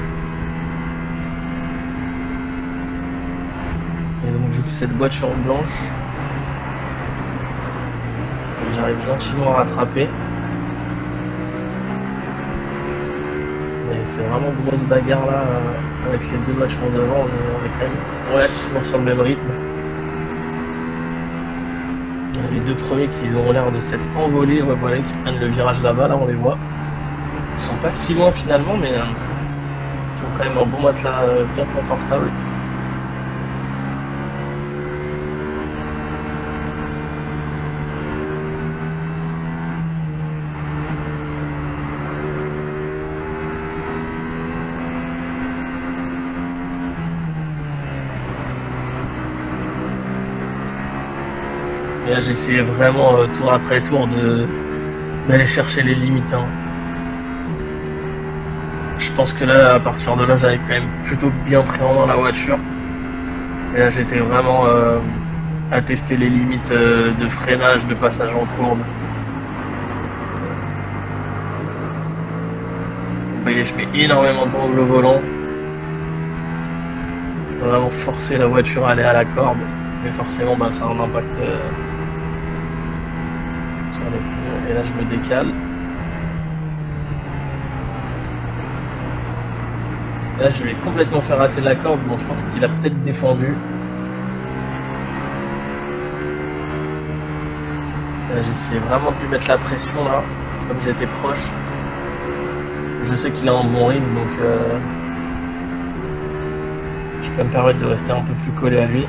[SPEAKER 1] Et donc du coup cette voiture blanche, j'arrive gentiment à rattraper. Et c'est vraiment grosse bagarre là, avec les deux voitures devant, on est quand même relativement sur le même rythme. Les deux premiers qui ont l'air de s'être envolés, ouais, voilà, qui prennent le virage là-bas, là on les voit. Ils sont pas si loin finalement, mais ils ont quand même un bon matelas bien confortable. Et là j'essayais vraiment tour après tour d'aller chercher les limites, hein. Je pense que là, à partir de là, j'avais quand même plutôt bien pris en main la voiture. Et là, j'étais vraiment à tester les limites de freinage, de passage en courbe. Vous voyez, je mets énormément d'angle au volant. Vraiment forcer la voiture à aller à la corde. Mais forcément, bah, ça a un impact sur les pneus. Et là, je me décale. Là, je vais complètement faire rater la corde. Bon, je pense qu'il a peut-être défendu. J'essayais vraiment de lui mettre la pression là, comme j'étais proche. Je sais qu'il a un bon rythme, donc je peux me permettre de rester un peu plus collé à lui.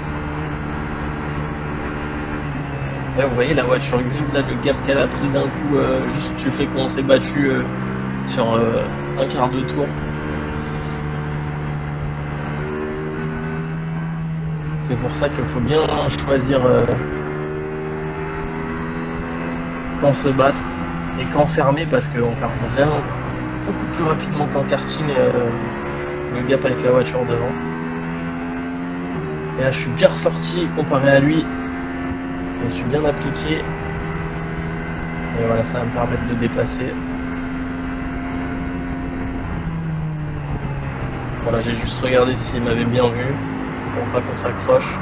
[SPEAKER 1] Là, vous voyez la voiture grise, là, le gap qu'elle a pris d'un coup, juste du fait qu'on s'est battu sur un quart de tour. C'est pour ça qu'il faut bien choisir quand se battre et quand fermer, parce qu'on perd vraiment beaucoup plus rapidement qu'en karting le gap avec la voiture devant. Et là, je suis bien ressorti comparé à lui. Je me suis bien appliqué. Et voilà, ça va me permettre de dépasser. Voilà, j'ai juste regardé s'il m'avait bien vu, pour pas qu'on s'accroche.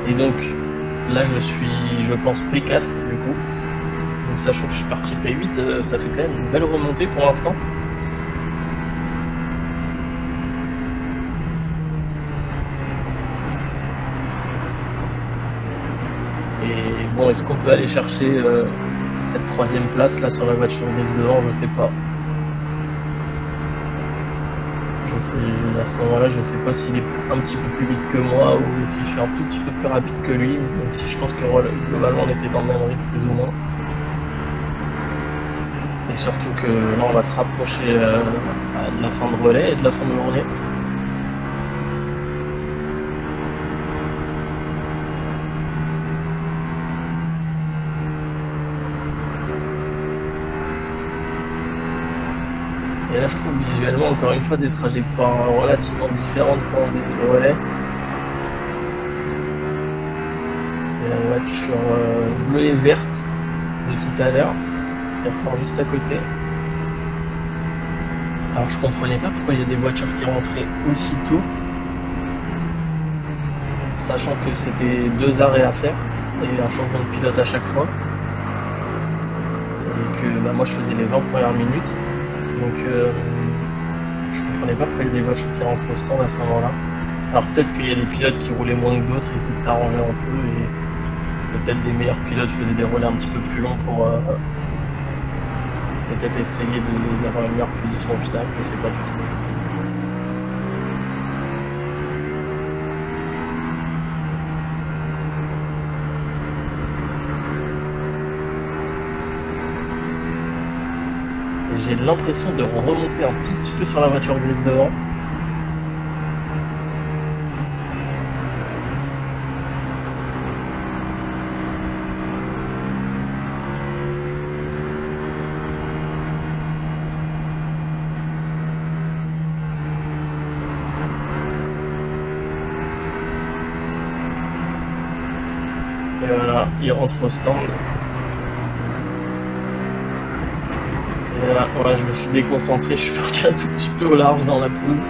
[SPEAKER 1] Et donc, là je suis, je pense, P4 du coup. Donc sachant que je suis parti P8, ça fait quand même une belle remontée pour l'instant. Et bon, est-ce qu'on peut aller chercher cette troisième place là sur la voiture grise devant? Je sais pas. À ce moment-là, je sais pas s'il est un petit peu plus vite que moi ou si je suis un tout petit peu plus rapide que lui, même si je pense que globalement on était dans le même rythme plus ou moins. Et surtout que là on va se rapprocher de la fin de relais et de la fin de journée. Et là je trouve visuellement encore une fois des trajectoires relativement différentes pour un début de relais. Et la voiture bleue et verte de tout à l'heure qui ressort juste à côté. Alors je comprenais pas pourquoi il y a des voitures qui rentraient aussitôt, sachant que c'était 2 arrêts à faire et un changement de pilote à chaque fois. Et que bah, moi je faisais les 20 premières minutes. Donc je comprenais pas pourquoi il y a des voitures qui rentrent au stand à ce moment-là. Alors peut-être qu'il y a des pilotes qui roulaient moins que d'autres, ils s'étaient arrangés entre eux et peut-être des meilleurs pilotes faisaient des relais un petit peu plus longs pour peut-être essayer d'avoir une meilleure position au final, je sais pas du tout. Et j'ai l'impression de remonter un tout petit peu sur la voiture grise devant. Et voilà, il rentre au stand. Et là, voilà, je me suis déconcentré, je suis parti un tout petit peu au large dans la pause.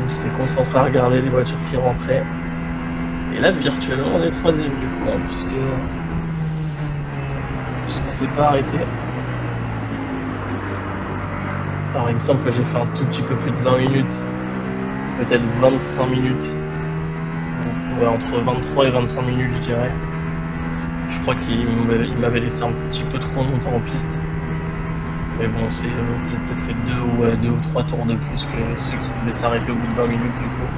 [SPEAKER 1] J'étais concentré à regarder les voitures qui rentraient. Et là, virtuellement, on est troisième du coup, hein, puisque puisqu'on s'est pas arrêté. Alors, il me semble que j'ai fait un tout petit peu plus de 20 minutes, peut-être 25 minutes. Donc, ouais, entre 23 et 25 minutes, je dirais. Je crois qu'il m'avait laissé un petit peu trop longtemps en piste. Mais bon, j'ai peut-être fait 2 ou 3 tours de plus que ceux qui devaient s'arrêter au bout de 20 minutes du coup.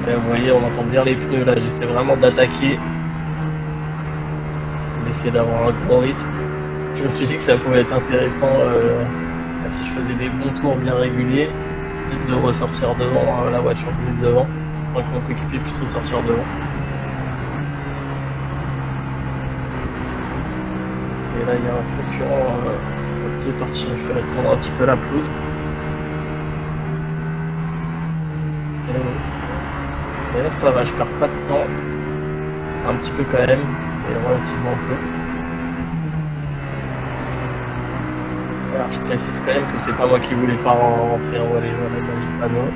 [SPEAKER 1] Et vous voyez, on entend bien les pneus là, j'essaie vraiment d'attaquer, d'essayer d'avoir un gros rythme. Je me suis dit que ça pouvait être intéressant si je faisais des bons tours bien réguliers, de ressortir devant la voiture de mise devant, afin que mon coéquipier puisse ressortir devant. Et là, il y a un concurrent qui est parti faire tourner un petit peu la pelouse. Et là, ça va, je perds pas de temps. Un petit peu quand même, mais relativement peu. Alors, je précise quand même que c'est pas moi qui voulais pas rentrer en relais, voilà, il m'a mis le panneau.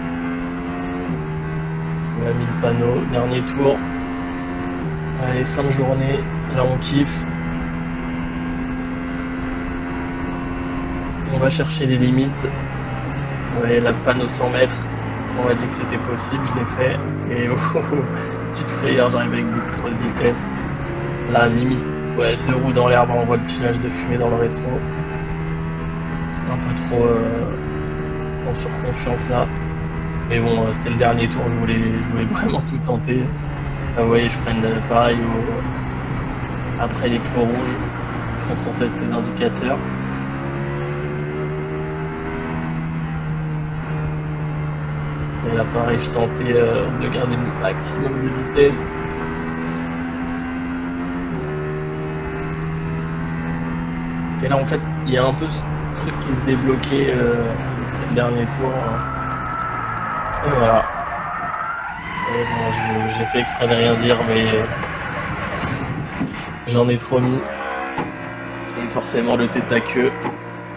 [SPEAKER 1] Il m'a mis le panneau, dernier tour. Allez, fin de journée, là on kiffe. On va chercher les limites. Vous voyez là le panneau 100 mètres. On m'a dit que c'était possible, je l'ai fait. Et petite frayeur, j'arrive avec beaucoup trop de vitesse. Là, limite, ouais, 2 roues dans l'herbe, on voit le petit nuage de fumée dans le rétro. Un peu trop en surconfiance là. Mais bon, c'était le dernier tour, je voulais vraiment tout tenter. Là, vous voyez, je freine pareil après les pneus rouges, qui sont censés être des indicateurs. Et là, pareil, je tentais de garder le maximum de vitesse. Et là, en fait, il y a un peu ce truc qui se débloquait, c'était le dernier tour. Et voilà. Et bon, j'ai fait exprès de rien dire, mais j'en ai trop mis. Et forcément, le tête à queue.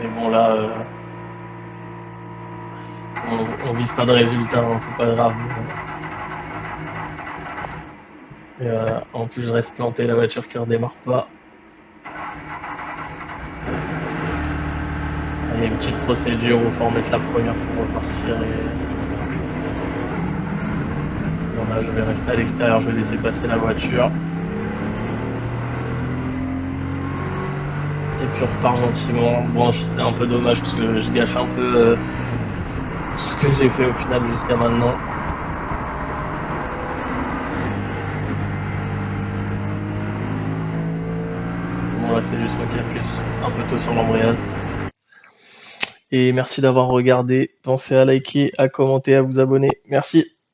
[SPEAKER 1] Mais bon, là, on vise pas de résultat, hein, c'est pas grave. Et voilà. En plus, je reste planté, la voiture qui redémarre pas. Il y a une petite procédure où il faut remettre la première pour repartir. Bon, là, je vais rester à l'extérieur, je vais laisser passer la voiture. Et puis on repart gentiment. Bon, c'est un peu dommage parce que je gâche un peu tout ce que j'ai fait au final jusqu'à maintenant. Bon, là, c'est juste moi qui appuie un peu tôt sur l'embrayage. Et merci d'avoir regardé. Pensez à liker, à commenter, à vous abonner. Merci.